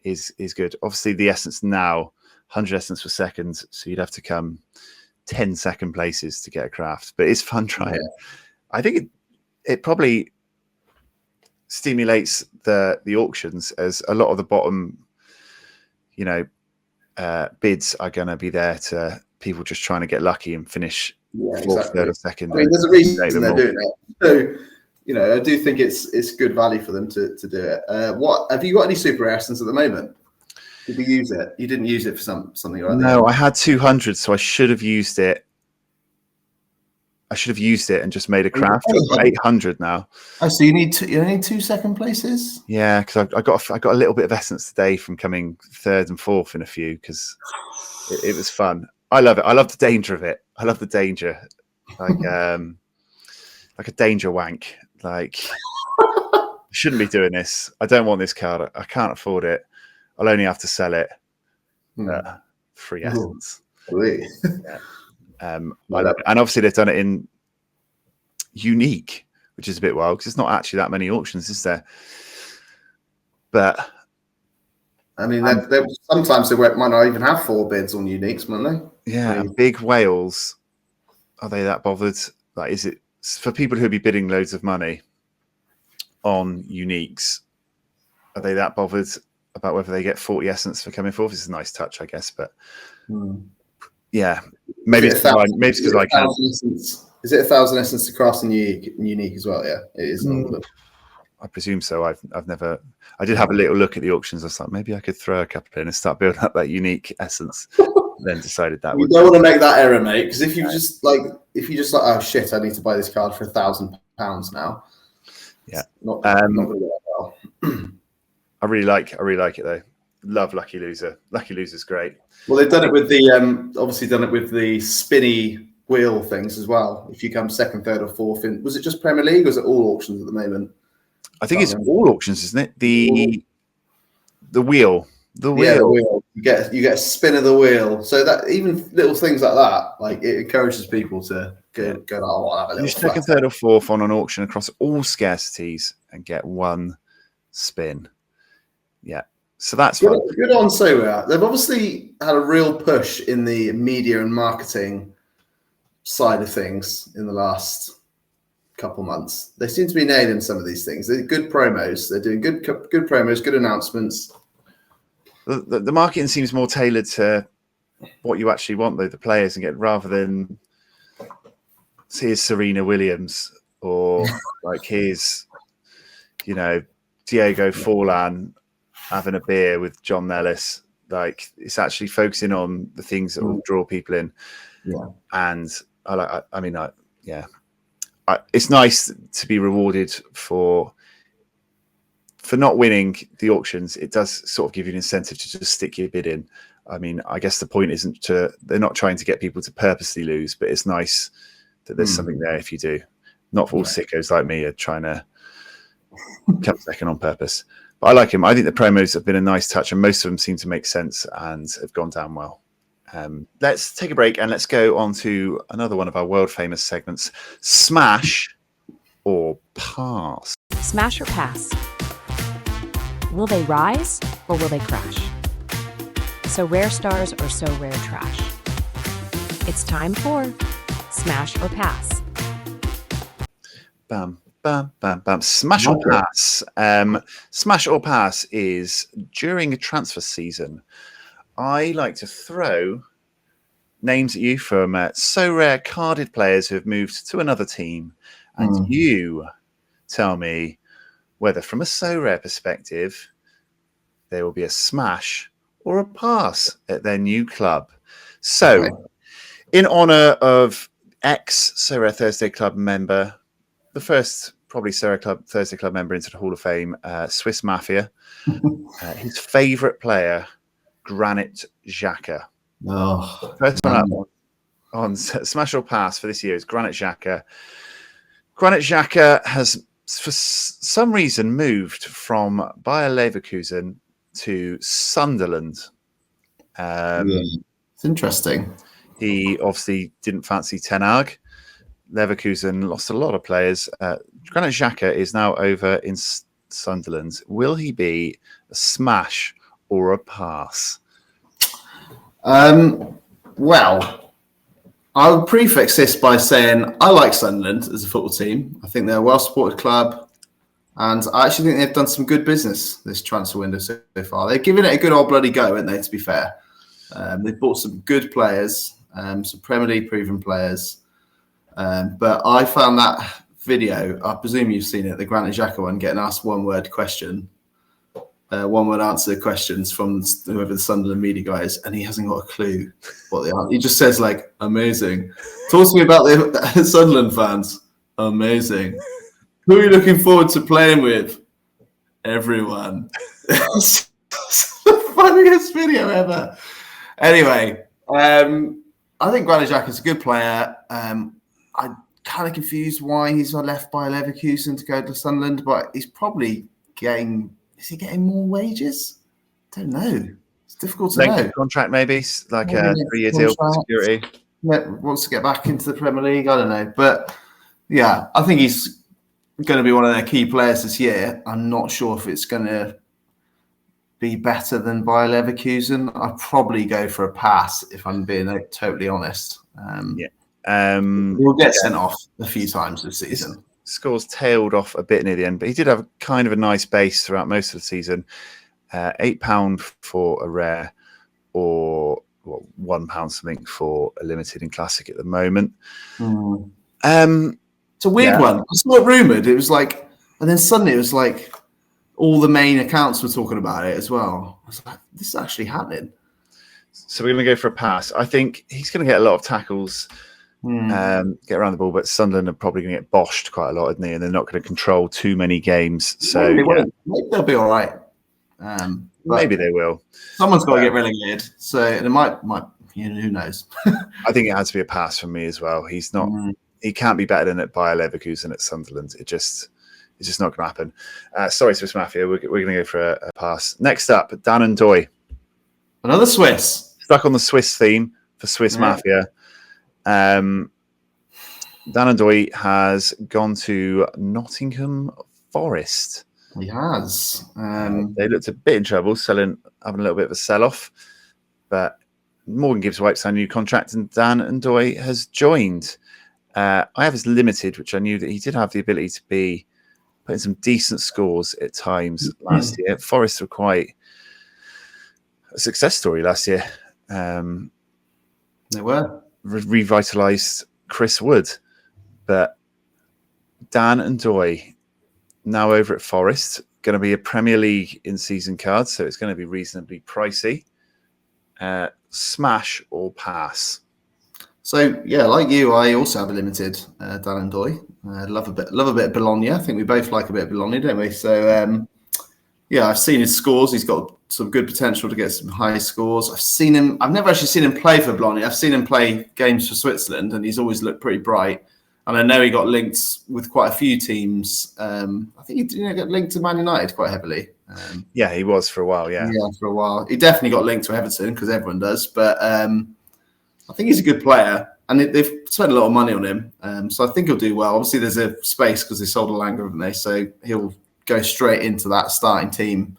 is good. Obviously, the essence now, 100 essence for seconds, so you'd have to come 10 second places to get a craft. But it's fun trying. Yeah. I think it probably stimulates the auctions, as a lot of the bottom, bids are going to be there to people just trying to get lucky and finish fourth, third, or second. I mean, there's a reason they're doing it. So, I do think it's good value for them to do it. What have you got any super essence at the moment? Did you use it? You didn't use it for something, right? No, I had 200, so I should have used it. I should have used it and just made a craft. I've got 800 now. Oh, so you need 2 second places? Yeah, because I got a little bit of essence today from coming third and fourth in a few, because it was fun. I love it. I love the danger of it. I love the danger, like a danger wank. Like, I shouldn't be doing this. I don't want this card. I can't afford it. I'll only have to sell it. Free essence. Really? Yeah. And obviously they've done it in unique, which is a bit wild because it's not actually that many auctions, is there? But I mean, sometimes they might not even have 4 bids on uniques, might they? Yeah, and big whales. Are they that bothered? Like, is it for people who'd be bidding loads of money on uniques? Are they that bothered about whether they get 40 essence for coming forth? It's a nice touch, I guess, but yeah, maybe it's because I can. Is it 1,000 essence to cross and unique as well? Yeah, it is. I presume so. I've never. I did have a little look at the auctions. I was like, maybe I could throw a couple in and start building up that unique essence. Then decided that you don't want to make that error, mate. Because if you just like, oh shit, I need to buy this card for £1,000 now. Yeah, not going to go well. I really like it though. Love Lucky Loser. Lucky Loser's great. Well, they've done it with the obviously done it with the spinny wheel things as well. If you come second, third, or fourth in, was it just Premier League or is it all auctions at the moment? I think it's all auctions, isn't it? The wheel. The wheel. Yeah, the wheel. You get a spin of the wheel. So that even little things like that, like it encourages people to go. Oh, I'll have a little. You second, third, or fourth on an auction across all scarcities and get 1 spin. Yeah. So that's fun. Good on Sorare. They've obviously had a real push in the media and marketing side of things in the last couple months. They seem to be nailing some of these things. They're good promos. They're doing good promos, good announcements. The marketing seems more tailored to what you actually want, though, the players, and get rather than here's Serena Williams or like here's, Diego Forlan having a beer with John Nellis. Like, it's actually focusing on the things that will draw people in. Yeah. And it's nice to be rewarded for not winning the auctions. It does sort of give you an incentive to just stick your bid in. I mean, I guess the point isn't they're not trying to get people to purposely lose, but it's nice that there's something there if you do. Not for all sickos like me are trying to come second on purpose. But I like him. I think the promos have been a nice touch, and most of them seem to make sense and have gone down well. Let's take a break and let's go on to another one of our world famous segments: Smash or Pass. Smash or pass? Will they rise or will they crash? So rare stars or so rare trash? It's time for Smash or Pass. Bam, bam, bam, bam. Smash or Pass. Smash or Pass is during a transfer season. I like to throw names at you from Sorare carded players who have moved to another team, and you tell me whether, from a Sorare perspective, there will be a smash or a pass at their new club. So, in honor of ex-Sorare Thursday Club member, the first probably Sorare Thursday Club member into the Hall of Fame, Swiss Mafia, his favourite player, Granit Xhaka. First one up on Smash or Pass for this year is Granit Xhaka. Granit Xhaka has, for some reason, moved from Bayer Leverkusen to Sunderland. It's interesting. He obviously didn't fancy Ten Hag. Leverkusen lost a lot of players. Granit Xhaka is now over in Sunderland. Will he be a smash or a pass? Well, I would prefix this by saying I like Sunderland as a football team. I think they're a well-supported club, and I actually think they've done some good business this transfer window so far. They're giving it a good old bloody go, aren't they, to be fair? They've bought some good players, some Premier League proven players. But I found that video, I presume you've seen it, the Granit Xhaka one, getting asked one-word answer questions from whoever the Sunderland media guy is, and he hasn't got a clue what they are. He just says, like, amazing. Talk to me about the Sunderland fans. Amazing. Who are you looking forward to playing with? Everyone. It's the funniest video ever. Anyway, I think Granit Xhaka is a good player. kind of confused why he's left by Leverkusen to go to Sunderland, but he's probably getting. Is he getting more wages? Don't know. It's difficult to Length know. of contract, maybe like Maybe a next 3-year deal for contract. security. Wants to get back into the Premier League. I don't know, but yeah, I think he's going to be one of their key players this year. I'm not sure if it's going to be better than Bayer Leverkusen. I'd probably go for a pass if I'm being totally honest. He'll get sent off a few times this season. His scores tailed off a bit near the end, but he did have kind of a nice base throughout most of the season. £8 for a rare, or £1 something for a limited and classic at the moment. It's a weird one. I saw it rumoured. It was like, and then suddenly it was like all the main accounts were talking about it as well. I was like, this is actually happening. So we're going to go for a pass. I think he's going to get a lot of tackles, get around the ball, but Sunderland are probably going to get boshed quite a lot, isn't they? And they're not going to control too many games. So maybe they'll be all right. Maybe they will. Someone's got to get relegated. So it might who knows? I think it has to be a pass for me as well. He's not. He can't be better than at Bayer Leverkusen at Sunderland. It's just not going to happen. Sorry, Swiss Mafia. We're going to go for a pass. Next up, Dan and Doy. Another Swiss. Stuck on the Swiss theme for Swiss Mafia. Dan and Doy has gone to Nottingham Forest. He has. They looked a bit in trouble, having a little bit of a sell-off. But Morgan Gibbs-White signed a new contract, and Dan and Doy has joined. I have his limited, which I knew that he did have the ability to be putting some decent scores at times last year. Forest were quite a success story last year. They were. Revitalised Chris Wood. But Dan and Doy, now over at Forest, going to be a Premier League in-season card, so it's going to be reasonably pricey. Smash or pass? So yeah, like you, I also have a limited Dan and Doy. Love a bit of Bologna. I think we both like a bit of Bologna, don't we? So yeah, I've seen his scores. He's got some good potential to get some high scores. I've never actually seen him play for Bologna. I've seen him play games for Switzerland, and he's always looked pretty bright. And I know he got linked with quite a few teams. I think he got linked to Man United quite heavily. Yeah, he was for a while. Yeah, for a while. He definitely got linked to Everton because everyone does. But I think he's a good player, and they've spent a lot of money on him. So I think he'll do well. Obviously, there's a space because they sold Alanga, haven't they? So he'll go straight into that starting team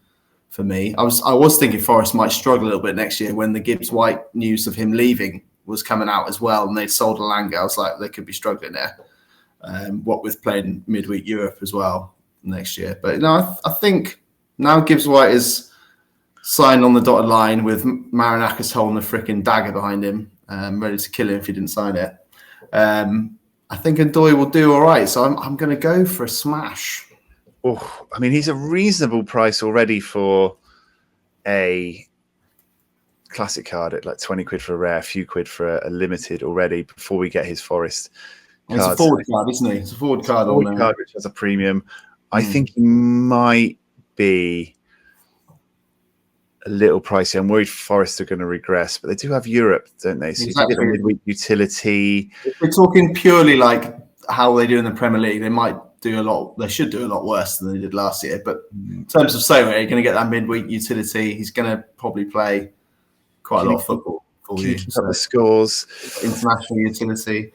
for me. I was thinking Forest might struggle a little bit next year when the Gibbs-White news of him leaving was coming out as well, and they'd sold Alanga. I was like, they could be struggling there. What with playing midweek Europe as well next year. But no, I think now Gibbs-White is signed on the dotted line with Marinakis holding a freaking dagger behind him, ready to kill him if he didn't sign it. I think Ndoye will do all right. So I'm going to go for a smash. Oh, I mean, he's a reasonable price already for a classic card at like 20 quid for a rare, a few quid for a limited already before we get his Forest cards. It's a forward card, isn't he? It's a forward card on there. Card which has a premium. I think he might be a little pricey. I'm worried Forest are going to regress, but they do have Europe, don't they? So Exactly. you get a midweek utility. If we're talking purely like how they do in the Premier League, they might do a lot. They should do a lot worse than they did last year. But in terms of Sorare, you're going to get that midweek utility. He's going to probably play quite a lot of football for you. So the scores. International utility.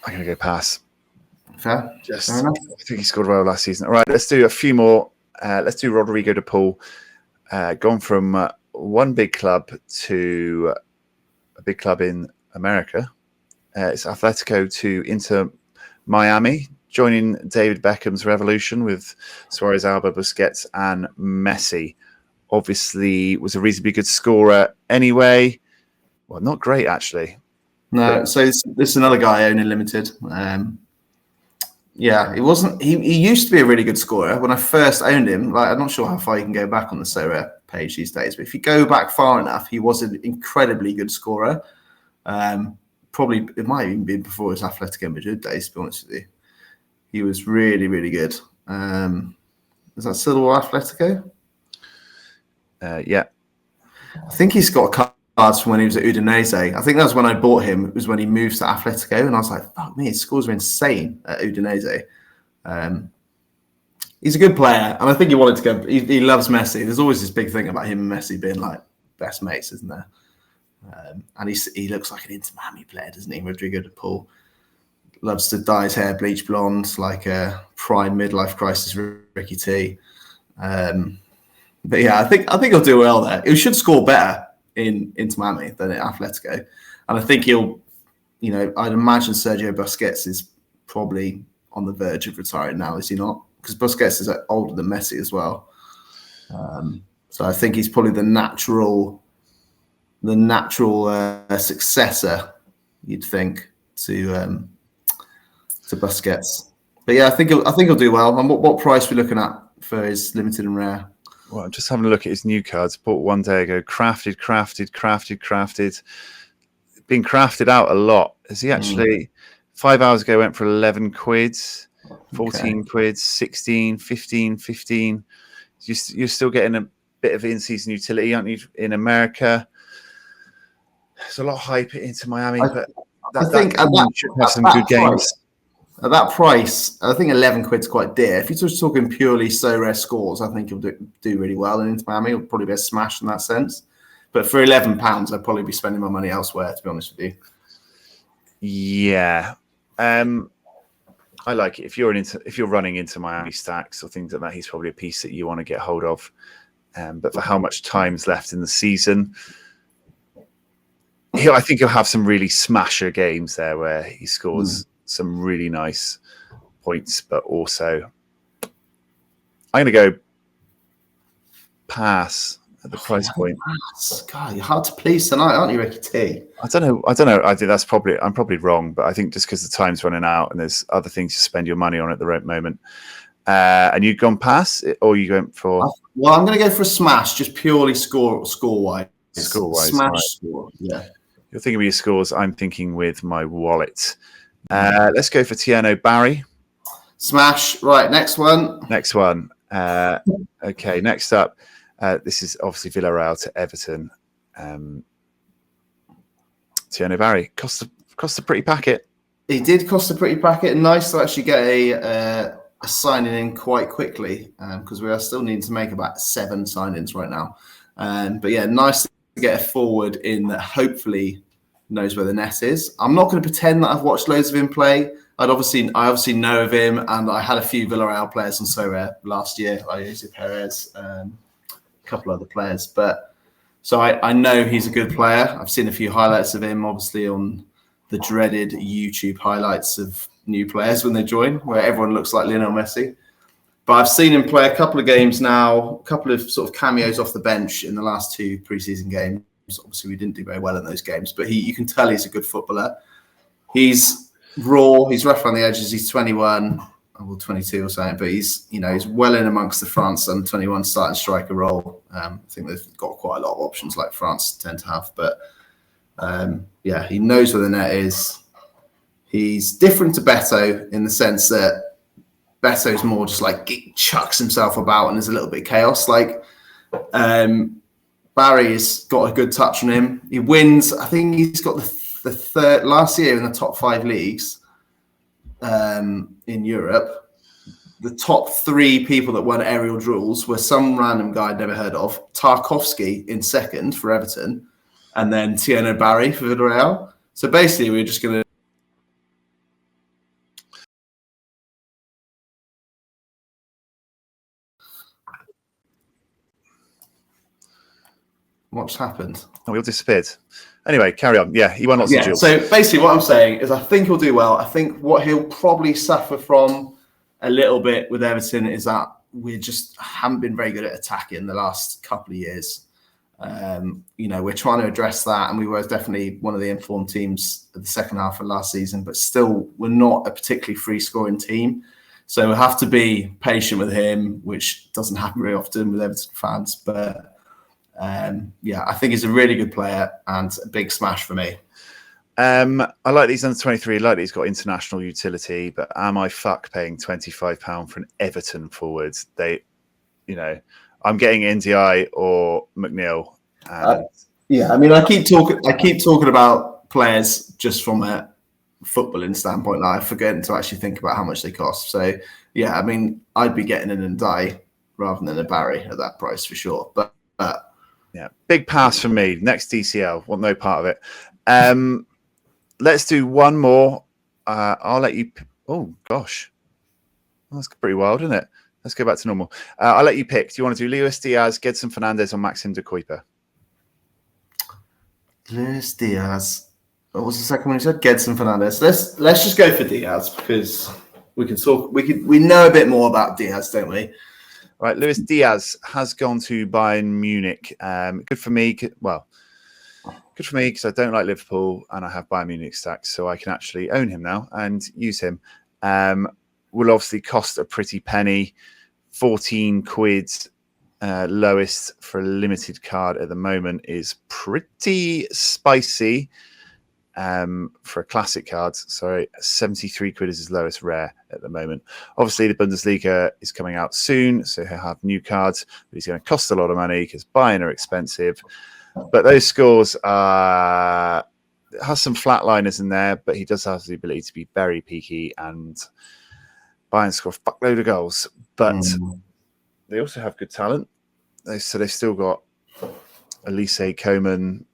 I'm going to go pass. Fair. Just, Fair enough. I think he scored well last season. All right, let's do a few more. Let's do Rodrigo de Paul. Gone from one big club to a big club in America. It's Atletico to Inter Miami, joining David Beckham's revolution with Suarez, Alba, Busquets, and Messi. Obviously, was a reasonably good scorer anyway. Well, not great actually. No, so this is another guy owning limited. Yeah, it wasn't. He used to be a really good scorer when I first owned him. Like, I'm not sure how far you can go back on the Sorare page these days, but if you go back far enough, he was an incredibly good scorer. Probably it might even be before his Atletico Madrid days. To be honest with you, he was really, really good. Is that still Atletico? Yeah, I think he's got a from when he was at Udinese. I think that's when I bought him. It was when he moved to Atletico, and I was like, "Fuck me, his scores are insane at Udinese." He's a good player, and I think he wanted to go. He loves Messi. There's always this big thing about him and Messi being like best mates, isn't there? And he looks like an Inter Miami player, doesn't he? Rodrigo de Paul loves to dye his hair bleach blonde, like a prime midlife crisis Ricky T. But yeah, I think he'll do well there. He should score better in Inter Miami than at Atletico, and I think he'll. I'd imagine Sergio Busquets is probably on the verge of retiring now, is he not? Because Busquets is older than Messi as well. So I think he's probably the natural successor, you'd think, to Busquets. But yeah, I think he'll do well. And what price are we looking at for his limited and rare? Well, I'm just having a look at his new cards. Bought one day ago. Crafted. Been crafted out a lot. Has he actually? 5 hours ago went for 11 quids. 14 quids, 16, 15. You're still getting a bit of in-season utility, aren't you, in America? There's a lot of hype into Miami, but I think should have some good games. At that price, I think 11 quid's quite dear. If you're just talking purely so rare scores, I think he'll do really well in Inter Miami. He'll probably be a smash in that sense. But for £11, I'd probably be spending my money elsewhere, to be honest with you. Yeah. I like it. If you're running into Miami stacks or things like that, he's probably a piece that you want to get hold of. But for how much time's left in the season, I think he'll have some really smasher games there where he scores some really nice points. But also, I'm going to go pass at the price point. God, you're hard to please tonight, aren't you, Ricky T? I don't know. I think I'm probably wrong, but I think just because the time's running out and there's other things to spend your money on at the right moment. And you've gone pass, or you going for? Well, I'm going to go for a smash, just purely score wise. Score-wise, smash right. score. Yeah. You're thinking with your scores. I'm thinking with my wallet. Let's go for Tiano Barry. Smash. Right. Next one. Okay. Next up. This is obviously Villarreal to Everton. Tiano Barry cost a pretty packet. He did cost a pretty packet, and nice to actually get a signing in quite quickly because we are still needing to make about 7 sign-ins right now. But yeah, nice to get a forward in that hopefully knows where the net is. I'm not going to pretend that I've watched loads of him play. I obviously know of him, and I had a few Villarreal players on Sorare last year. I used Perez, a couple other players, but so I know he's a good player. I've seen a few highlights of him, obviously on the dreaded YouTube highlights of new players when they join, where everyone looks like Lionel Messi. But I've seen him play a couple of games now, a couple of sort of cameos off the bench in the last 2 preseason games. Obviously, we didn't do very well in those games, but you can tell he's a good footballer. He's raw. He's rough around the edges. He's 21 or 22 or something, but he's well in amongst the France under 21 starting striker role. I think they've got quite a lot of options like France tend to have, but yeah, he knows where the net is. He's different to Beto in the sense that Beto's more just like he chucks himself about and there's a little bit of chaos. Like Barry's got a good touch on him. He wins. I think he's got the third last year in the top 5 leagues in Europe. The top 3 people that won aerial duels were some random guy I'd never heard of, Tarkovsky in second for Everton, and then Tiano Barry for Villarreal. So basically, we're just going to. What's happened? Oh, we all disappeared. Anyway, carry on. Yeah, he won lots of duels. So basically what I'm saying is I think he'll do well. I think what he'll probably suffer from a little bit with Everton is that we just haven't been very good at attacking the last couple of years. We're trying to address that, and we were definitely one of the informed teams at the second half of last season, but still we're not a particularly free-scoring team. So we'll have to be patient with him, which doesn't happen very often with Everton fans. But I think he's a really good player and a big smash for me. I like these under 23. I like that he's got international utility, but am I paying £25 for an Everton forward? I'm getting NDI or McNeil. Yeah, I mean, I keep talking about players just from a footballing standpoint. Now, I forget to actually think about how much they cost. So, yeah, I mean, I'd be getting an Ndai rather than a Barry at that price for sure. But yeah, big pass from me. Next DCL, want no part of it. Let's do one more. I'll let you. Oh gosh, that's pretty wild, isn't it? Let's go back to normal. I'll let you pick. Do you want to do Luis Diaz, Gedson Fernandez, or Maxim de Kuiper? Luis Diaz. What was the second one you said? Gedson Fernandez. Let's just go for Diaz because we can talk. We know a bit more about Diaz, don't we? Right, Luis Diaz has gone to Bayern Munich. Good for me. Well, good for me because I don't like Liverpool and I have Bayern Munich stacks, so I can actually own him now and use him. Will obviously cost a pretty penny, 14 quid. Lowest for a limited card at the moment is pretty spicy. For a classic card, sorry, 73 quid is his lowest rare at the moment. Obviously, the Bundesliga is coming out soon, so he'll have new cards, but he's going to cost a lot of money because buying are expensive. But those scores has some flatliners in there, but he does have the ability to be very peaky and Bayern score a fuckload of goals. But they also have good talent. So they've still got Elise Coman.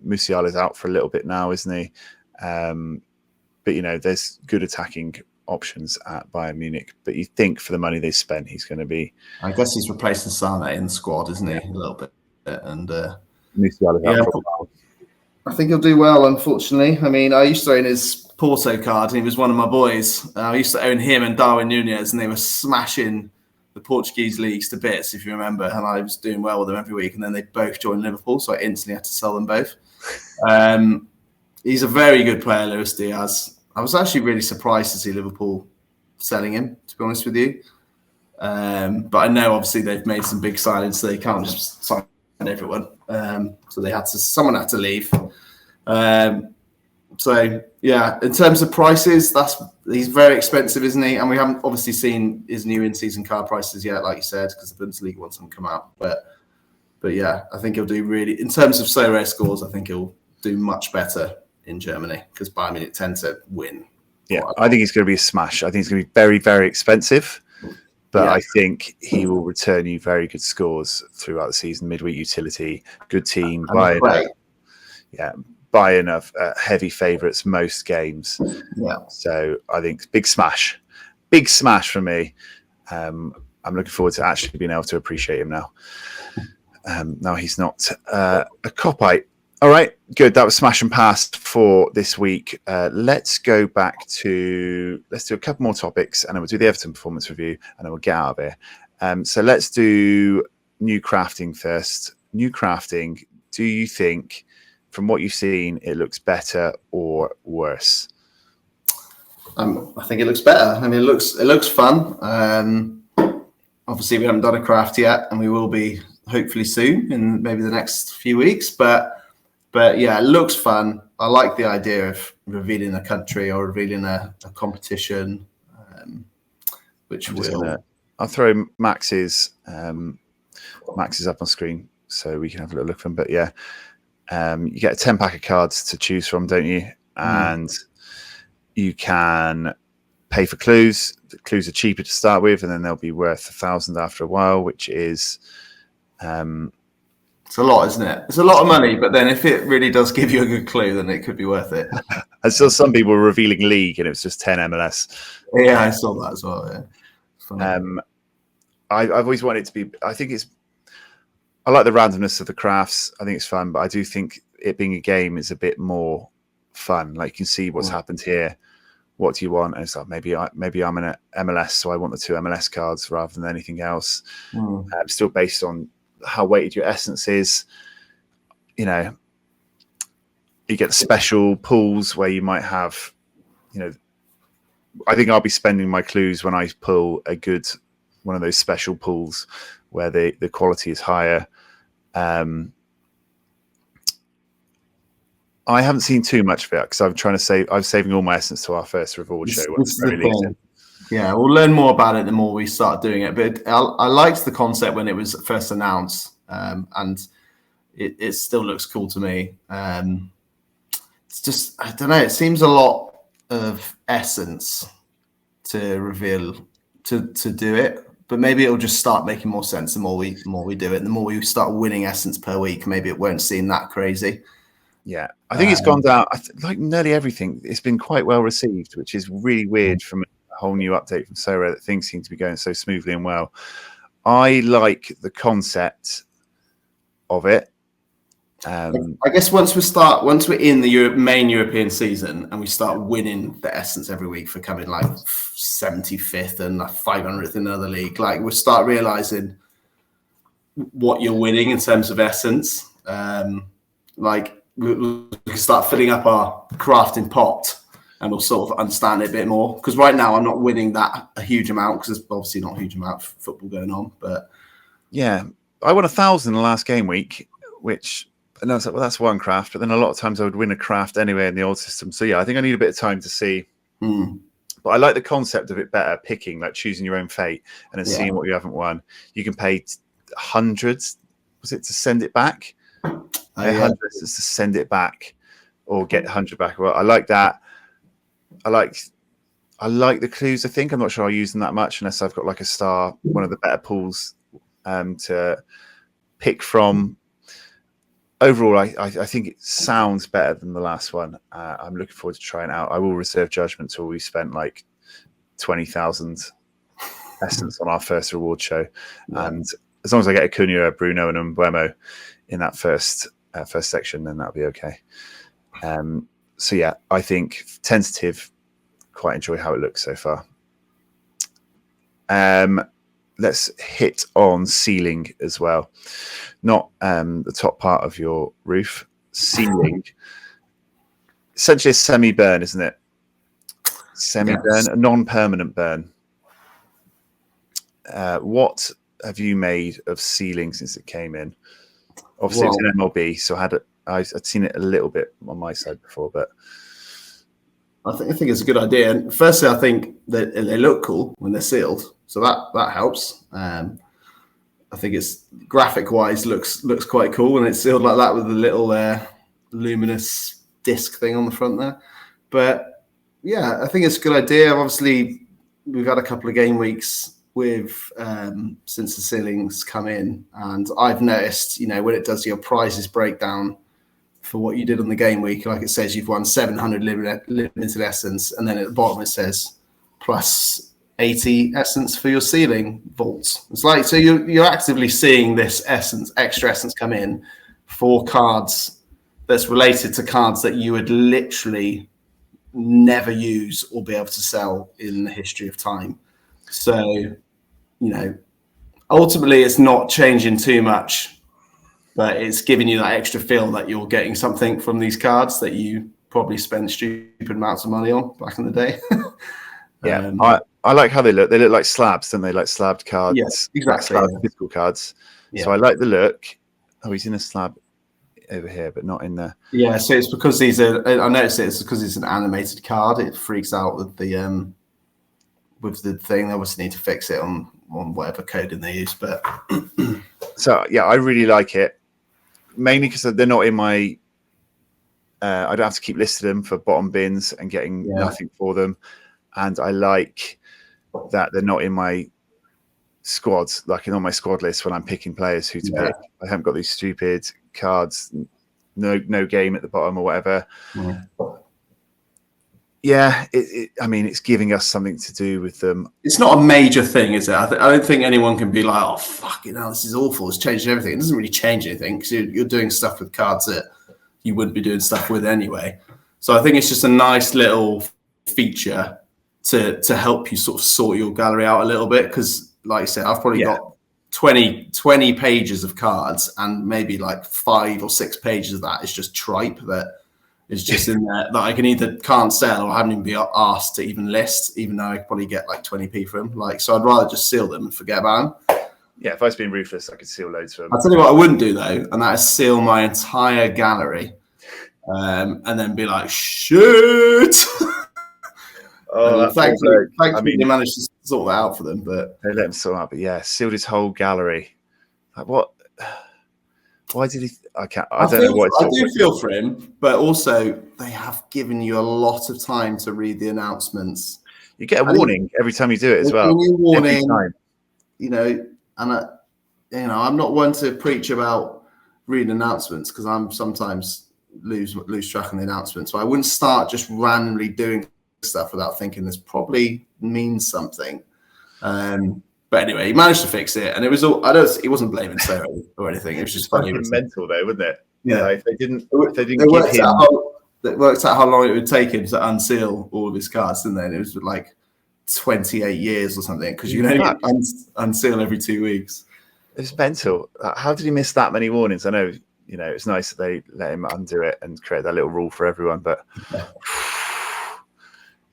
Musiala's out for a little bit now, isn't he? But you know, there's good attacking options at Bayern Munich. But you think for the money they spent, he's going to be. I guess he's replacing Sane in the squad, isn't he? A little bit, and Musiala's out for a while. I think he'll do well. Unfortunately, I mean, I used to own his Porto card, and he was one of my boys. I used to own him and Darwin Núñez, and they were smashing the Portuguese leagues to bits, if you remember, and I was doing well with them every week, and then they both joined Liverpool, so I instantly had to sell them both. He's a very good player, Luis Diaz. I was actually really surprised to see Liverpool selling him, to be honest with you. But I know obviously they've made some big signings, so they can't just sign everyone. So someone had to leave. So yeah, in terms of prices, he's very expensive, isn't he? And we haven't obviously seen his new in-season card prices yet, like you said, because the Bundesliga wants them to come out. But yeah, I think he'll do really, in terms of Sorare scores, I think he'll do much better in Germany because Bayern Munich tend to win. Yeah, I think he's going to be a smash. I think he's going to be very, very expensive, but yeah. I think he will return you very good scores throughout the season. Midweek utility, good team, Bayern. Yeah. Bayern of heavy favourites most games. Yeah. So I think big smash for me. I'm looking forward to actually being able to appreciate him now. Now he's not a cop-out. All right, good. That was smash and pass for this week. Let's go back to, let's do a couple more topics and then we'll do the Everton performance review and then we'll get out of here. So let's do new crafting first. New crafting, do you think, from what you've seen, it looks better or worse? I think it looks better. I mean, it looks fun. Obviously, we haven't done a craft yet, and we will be hopefully soon in maybe the next few weeks. But yeah, it looks fun. I like the idea of revealing a country or revealing a competition, which I'll throw Max's up on screen so we can have a little look at them. But yeah. You get a 10-pack of cards to choose from, don't you? And you can pay for clues. The clues are cheaper to start with, and then they'll be worth 1,000 after a while, which is it's a lot, isn't it? It's a lot of money, but then if it really does give you a good clue, then it could be worth it. I saw some people were revealing league, and it was just 10 MLS. Yeah, I saw that as well. Yeah, I've always wanted it to be. I like the randomness of the crafts. I think it's fun, but I do think it being a game is a bit more fun. Like you can see what's happened here. What do you want? And it's like maybe I'm in an MLS, so I want the 2 MLS cards rather than anything else. Still based on how weighted your essence is. You know, you get special pools where you might have, you know, I think I'll be spending my clues when I pull a good one of those special pools where the quality is higher. I haven't seen too much of it because I'm saving all my essence to our first reward show. Yeah, we'll learn more about it the more we start doing it. But I liked the concept when it was first announced, and it still looks cool to me. It's just, I don't know, it seems a lot of essence to reveal to do it, but maybe it'll just start making more sense the more we do it. The more we start winning essence per week, maybe it won't seem that crazy. Yeah, I think it's gone down. Like nearly everything, it's been quite well received, which is really weird from a whole new update from Sorare that things seem to be going so smoothly and well. I like the concept of it. I guess once we're in the main European season and we start winning the essence every week for coming like 75th and 500th in another league, like we'll start realizing what you're winning in terms of essence. Like we can start filling up our crafting pot and we'll sort of understand it a bit more. Because right now I'm not winning that a huge amount because there's obviously not a huge amount of football going on. But yeah, I won 1,000 in the last game week, which. And I was like, well, that's one craft. But then a lot of times I would win a craft anyway in the old system. So, yeah, I think I need a bit of time to see. But I like the concept of it better, picking, like choosing your own fate and then seeing what you haven't won. You can pay hundreds, was it, to send it back? Hundreds to send it back or get 100 back. Well, I like that. I like the clues, I think. I'm not sure I'll use them that much unless I've got like a star, one of the better pools to pick from. Overall, I think it sounds better than the last one. I'm looking forward to trying it out. I will reserve judgment till we spent like 20,000 essence on our first reward show. Yeah. And as long as I get Acuna, Bruno, and Mbuemo in that first section, then that'll be okay. So yeah, I think tentative. Quite enjoy how it looks so far. Let's hit on ceiling as well. Not the top part of your roof. Ceiling. Essentially a semi-burn, isn't it? Semi-burn, yes. A non-permanent burn. What have you made of ceiling since it came in? Obviously, it's an MLB, so I'd seen it a little bit on my side before, but I think it's a good idea. And firstly, I think that they look cool when they're sealed, so that helps. I think it's graphic-wise looks quite cool when it's sealed like that with a little luminous disc thing on the front there. But yeah, I think it's a good idea. Obviously, we've had a couple of game weeks with since the ceilings come in, and I've noticed, when it does your prizes breakdown for what you did on the game week, like it says you've won 700 limited essence, and then at the bottom it says plus 80 essence for your ceiling vaults. It's like, so you're actively seeing this extra essence come in for cards that's related to cards that you would literally never use or be able to sell in the history of time. So, ultimately it's not changing too much, but it's giving you that extra feel that you're getting something from these cards that you probably spent stupid amounts of money on back in the day. Yeah, I like how they look. They look like slabs, don't they? Like slabbed cards. Yes, exactly. Like slabbed physical cards. Yeah. So I like the look. Oh, he's in a slab over here, but not in there. Yeah, so it's because these are. I noticed it's because it's an animated card. It freaks out with the thing. They obviously need to fix it on whatever coding they use. But so yeah, I really like it. Mainly because they're not in my. I don't have to keep listing them for bottom bins and getting nothing for them. And I like that they're not in my squads, like on my squad list when I'm picking players who to pick. I haven't got these stupid cards, no game at the bottom or whatever. Yeah, I mean, it's giving us something to do with them. It's not a major thing, is it? I don't think anyone can be like, oh, fucking hell, this is awful. It's changing everything. It doesn't really change anything because you're doing stuff with cards that you wouldn't be doing stuff with anyway. So I think it's just a nice little feature to help you sort of sort your gallery out a little bit, because like I said, I've probably got 20 pages of cards, and maybe like 5 or 6 pages of that is just tripe that is just in there that I can't sell or haven't even been asked to even list, even though I could probably get like 20p for them. Like, so I'd rather just seal them and forget about them. Yeah, if I was being ruthless, I could seal loads for them. I'll tell you what I wouldn't do though, and that is seal my entire gallery and then be like, shit. Oh, thankfully they managed to sort that out for them, but they let him sort out. But yeah, sealed his whole gallery. Like, what Why did he? I can't. I don't know what. I do feel for him, but also they have given you a lot of time to read the announcements. You get a warning every time you do it as well. Warning, you know, and I'm not one to preach about reading announcements because I'm sometimes lose track of the announcements. So I wouldn't start just randomly doing stuff without thinking this probably means something. But anyway, he managed to fix it, and it was all. He wasn't blaming Sarah or anything. It was just funny. Mental though, wasn't it? Yeah. If they didn't it worked out how long it would take him to unseal all of his cards, didn't they? And it was like 28 years or something because you can only unseal every 2 weeks. It's mental. How did he miss that many warnings? I know, it's nice that they let him undo it and create that little rule for everyone, but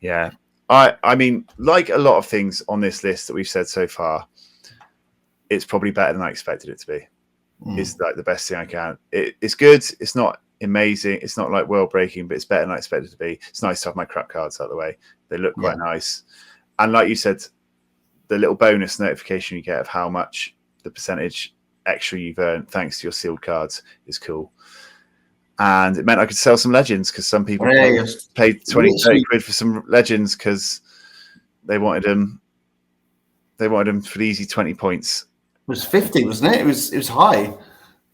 yeah. I mean, like a lot of things on this list that we've said so far, it's probably better than I expected it to be. It's like the best thing I can. It's good. It's not amazing. It's not like world breaking, but it's better than I expected it to be. It's nice to have my crap cards out of the way. They look quite nice. And like you said, the little bonus notification you get of how much the percentage extra you've earned thanks to your sealed cards is cool. And it meant I could sell some legends because some people paid 20, 30 quid for some legends because they wanted them. They wanted them for the easy 20 points. It was 50, wasn't it? It was high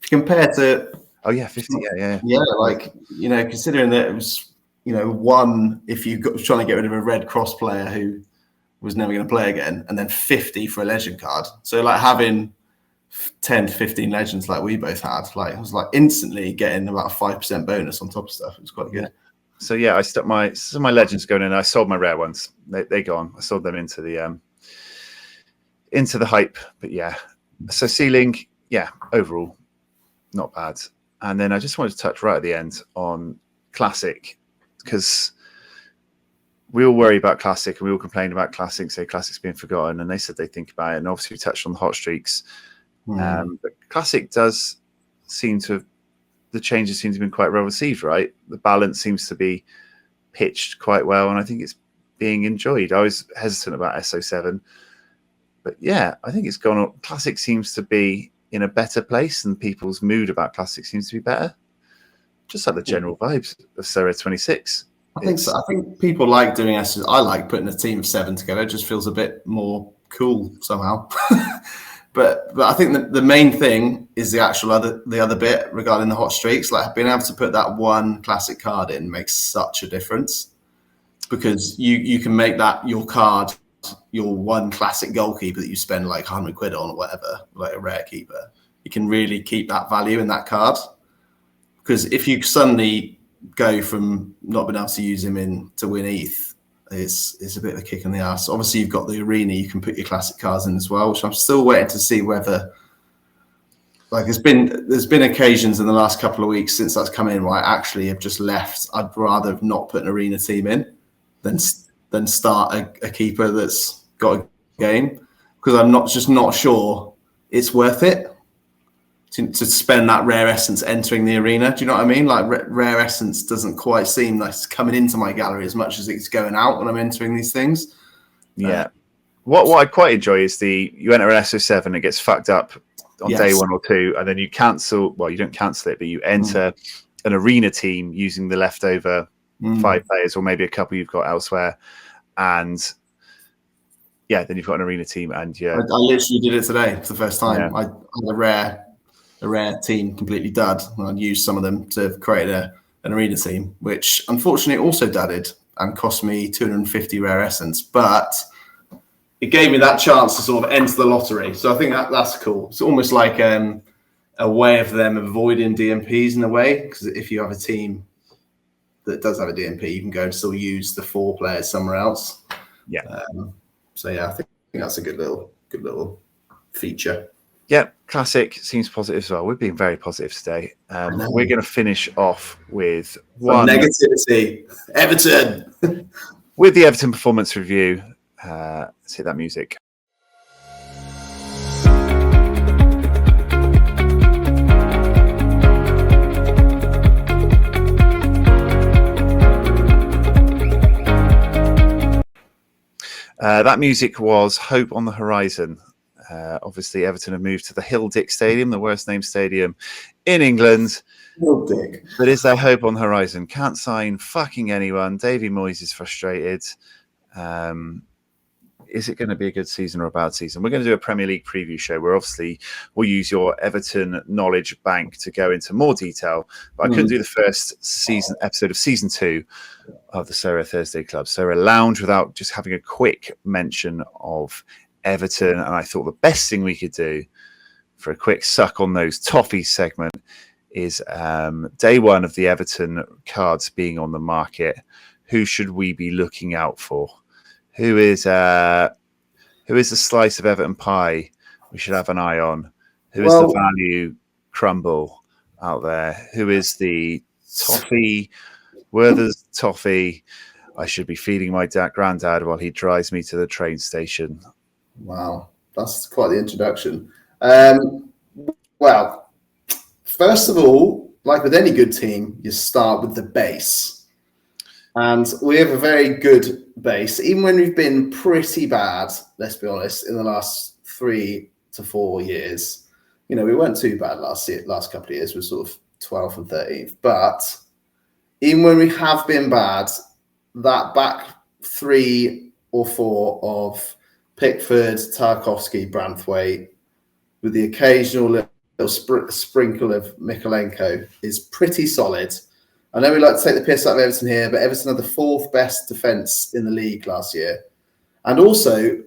compared to. Oh yeah, 50. Yeah. Like considering that it was one if you got trying to get rid of a red cross player who was never going to play again, and then 50 for a legend card. So like having 10 to 15 legends like we both had, like it was like instantly getting about a 5% bonus on top of stuff. It was quite good. So yeah, I stuck my legends going in. I sold my rare ones. They gone. I sold them into the hype. But yeah, so ceiling, overall not bad. And then I just wanted to touch right at the end on classic because we all worry about classic and we all complain about classic, say classic's being forgotten, and they said they think about it. And obviously we touched on the hot streaks. But classic does seem to, the changes seem to have been quite well received, right? The balance seems to be pitched quite well, and I think it's being enjoyed. I was hesitant about SO7, but yeah, I think it's gone on. Classic seems to be in a better place, and people's mood about classic seems to be better. Just like the general vibes of Sorare 26. I think so. I think people like doing SO. I like putting a team of 7 together. It just feels a bit more cool somehow. But I think the main thing is the other bit regarding the hot streaks. Like being able to put that one classic card in makes such a difference because you can make that your card, your one classic goalkeeper that you spend like 100 quid on or whatever, like a rare keeper. You can really keep that value in that card because if you suddenly go from not being able to use him in to win ETH, it's a bit of a kick in the ass. Obviously, you've got the arena you can put your classic cards in as well, which I'm still waiting to see whether. Like there's been occasions in the last couple of weeks since that's come in where I actually have just left. I'd rather have not put an arena team in than start a keeper that's got a game because I'm not sure it's worth it to spend that rare essence entering the arena. Do you know what I mean? Like rare essence doesn't quite seem like it's coming into my gallery as much as it's going out when I'm entering these things. Yeah. What I quite enjoy is you enter an SO7, it gets fucked up on day 1 or 2, and then you cancel. Well, you don't cancel it, but you enter an arena team using the leftover 5 players or maybe a couple you've got elsewhere, and then you've got an arena team. And I literally did it today for the first time. I had a rare team completely dud, and I'd used some of them to create an arena team, which unfortunately also dudded and cost me 250 rare essence, but it gave me that chance to sort of enter the lottery. So I think that's cool. It's almost like a way of them avoiding DMPs in a way, because if you have a team that does have a DMP, you can go and still use the 4 players somewhere else. Yeah. I think that's a good little feature. Yeah, classic seems positive as well. We're being very positive today. We're going to finish off with one negativity. Everton. With the Everton performance review. Let's hit that music. That music was Hope on the Horizon. Obviously, Everton have moved to the Hilldick Stadium, the worst named stadium in England. Hilldick. But is there hope on the horizon? Can't sign fucking anyone. Davy Moyes is frustrated. Is it going to be a good season or a bad season? We're going to do a Premier League preview show where obviously we'll use your Everton knowledge bank to go into more detail. But I couldn't do the first season episode of season 2 of the Sorare Thursday Club, Sorare Lounge, without just having a quick mention of Everton. And I thought the best thing we could do for a quick suck on those toffees segment is day one of the Everton cards being on the market. Who should we be looking out for? Who is the slice of Everton pie we should have an eye on? Who is the value crumble out there? Who is the toffee? Werther's toffee I should be feeding my granddad while he drives me to the train station? Wow, that's quite the introduction. Well, first of all, like with any good team, you start with the base. And we have a very good base, even when we've been pretty bad, let's be honest, in the last 3 to 4 years. You know, we weren't too bad last couple of years. We're sort of 12th and 13th. But even when we have been bad, that back 3 or 4 of Pickford, Tarkowski, Branthwaite, with the occasional little sprinkle of Mikolenko, is pretty solid. I know we like to take the piss out of Everton here, but Everton had the 4th best defence in the league last year, and also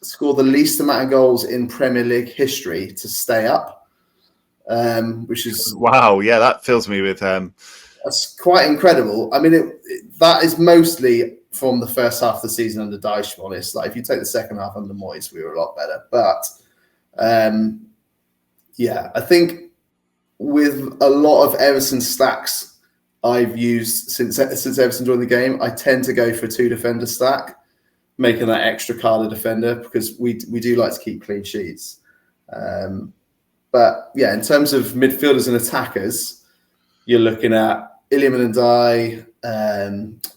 scored the least amount of goals in Premier League history to stay up, which is wow. Yeah, that fills me with that's quite incredible. I mean, that is mostly from the first half of the season under Dyche, to be honest. Like, if you take the second half under Moyes, we were a lot better. But yeah, I think with a lot of Everton stacks I've used since Everton joined the game, I tend to go for a 2-defender stack, making that extra card a defender, because we do like to keep clean sheets. But yeah, in terms of midfielders and attackers, you're looking at Iliman Ndiaye,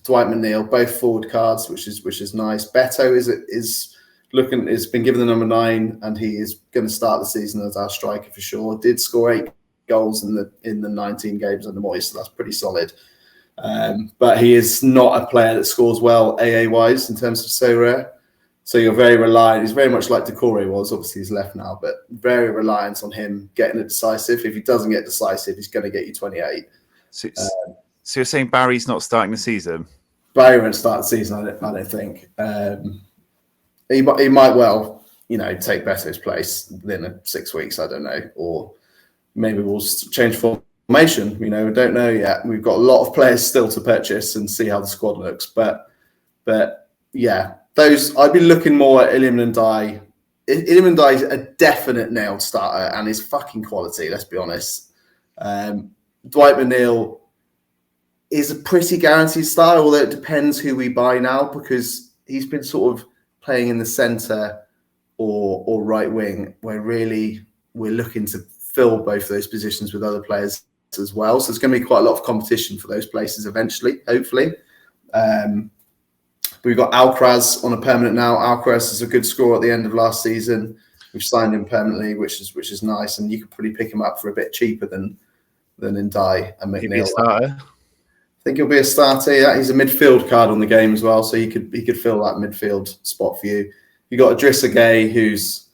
Dwight McNeil, both forward cards, which is nice. Beto is been given the number 9, and he is going to start the season as our striker for sure. Did score 8 goals in the 19 games under Moyes, so that's pretty solid. But he is not a player that scores well AA wise in terms of Sorare. So you're very reliant. He's very much like Decore was. Obviously, he's left now, but very reliant on him getting it decisive. If he doesn't get decisive, he's going to get you 28. So you're saying Barry's not starting the season? Barry won't start the season, I don't think. He might well, take Beto's place within 6 weeks. I don't know, or maybe we'll change formation. We don't know yet. We've got a lot of players still to purchase and see how the squad looks. But yeah, those I'd be looking more at Iliman Ndiaye. Iliman Ndiaye is a definite nailed starter and is fucking quality. Let's be honest. Dwight McNeil is a pretty guaranteed starter, although it depends who we buy now, because he's been sort of playing in the centre or right wing, where really we're looking to fill both of those positions with other players as well. So there's going to be quite a lot of competition for those places eventually, hopefully. We've got Alcaraz on a permanent now. Alcaraz is a good scorer at the end of last season. We've signed him permanently, which is nice, and you could probably pick him up for a bit cheaper than Ndiaye and McNeil. He'd be a starter. I think he'll be a starter. Yeah, he's a midfield card on the game as well, so he could fill that midfield spot for you. You got Idrissa Gueye, who's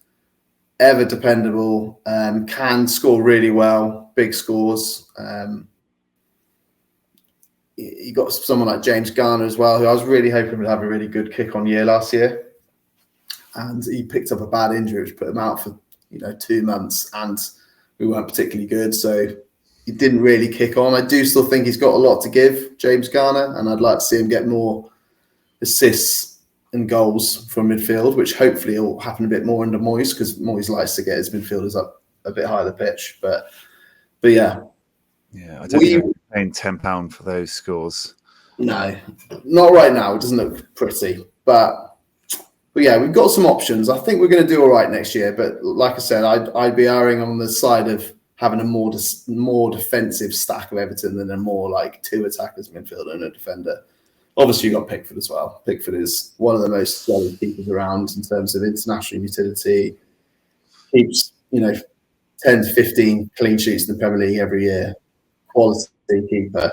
ever dependable, can score really well, big scores. You got someone like James Garner as well, who I was really hoping would have a really good kick-on year last year, and he picked up a bad injury which put him out for 2 months, and we weren't particularly good, so he didn't really kick on. I do still think he's got a lot to give, James Garner, and I'd like to see him get more assists and goals from midfield, which hopefully will happen a bit more under Moyes, because Moyes likes to get his midfielders up a bit higher the pitch. But yeah. Yeah, I don't think I'm paying £10 for those scores. No, not right now. It doesn't look pretty. But yeah, we've got some options. I think we're going to do all right next year. But like I said, I'd be erring on the side of having a more defensive stack of Everton than a more like 2 attackers, midfielder and a defender. Obviously, you've got Pickford as well. Pickford is one of the most solid keepers around in terms of international utility. keeps 10 to 15 clean sheets in the Premier League every year. Quality keeper.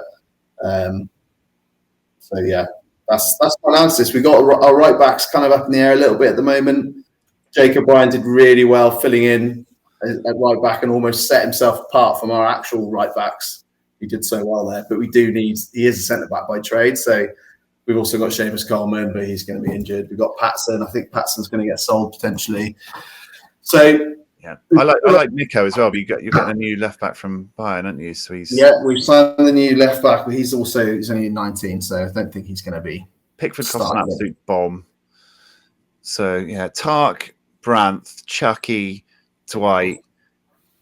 So yeah, that's my analysis. We got our right backs kind of up in the air a little bit at the moment. Jacob Ryan did really well filling in at right back and almost set himself apart from our actual right backs. He did so well there, but he is a centre back by trade. So we've also got Seamus Coleman, but he's going to be injured. We've got Patson. I think Patson's going to get sold potentially. So yeah, I like Nico as well. But you're getting a new left back from Bayern, aren't you? So we've signed the new left back, but he's only 19, so I don't think he's going to be. Pickford cost an absolute bomb. So yeah, Tark, Brandt, Chucky, Dwight,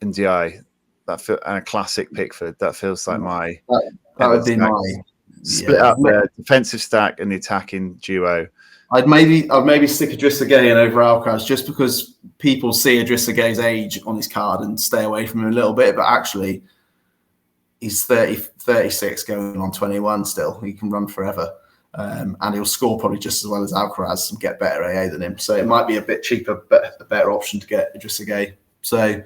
and Di. And a classic Pickford. That feels like that would be my split up the defensive stack and the attacking duo. I'd maybe stick Idrissa Gueye in over Alcaraz just because people see Idrissa Gueye's age on his card and stay away from him a little bit, but actually he's 36 going on 21 still. He can run forever. And he'll score probably just as well as Alcaraz and get better AA than him. So it might be a bit cheaper, but a better option to get Idrissa Gueye. So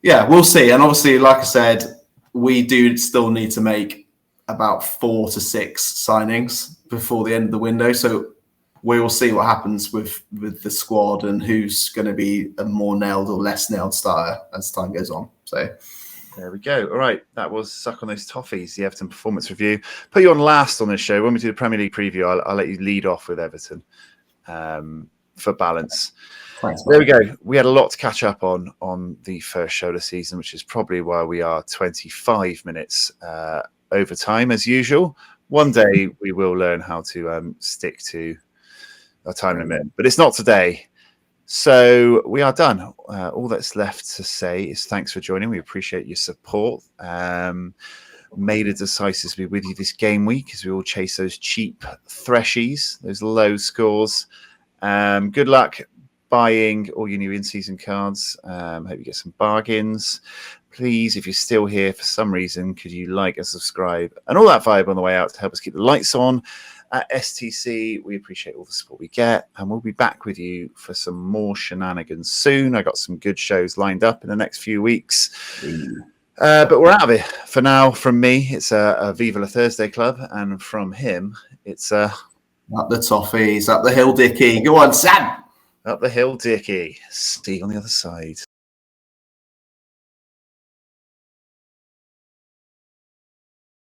yeah, we'll see. And obviously, like I said, we do still need to make about 4 to 6 signings before the end of the window. So we will see what happens with the squad and who's going to be a more nailed or less nailed starter as time goes on. So there we go. All right, that was Suck on Those Toffees, the Everton performance review. Put you on last on this show. When we do the Premier League preview, I'll let you lead off with Everton for balance. Thanks, there we go. We had a lot to catch up on the first show of the season, which is probably why we are 25 minutes over time as usual. One day we will learn how to stick to a time limit, but it's not today. So we are done. All that's left to say is thanks for joining. We appreciate your support. Made a decisive to be with you this game week as we all chase those cheap threshies, those low scores. Good luck buying all your new in-season cards. Hope you get some bargains. Please, if you're still here for some reason, could you like and subscribe and all that vibe on the way out to help us keep the lights on at STC. We appreciate all the support we get, and we'll be back with you for some more shenanigans soon. I got some good shows lined up in the next few weeks. But we're out of here for now. From me, it's a Viva Thursday Club, and from him, it's up the Toffees, up the hill, Dickie. Go on, Sam. Up the hill, Dickie. See you on the other side.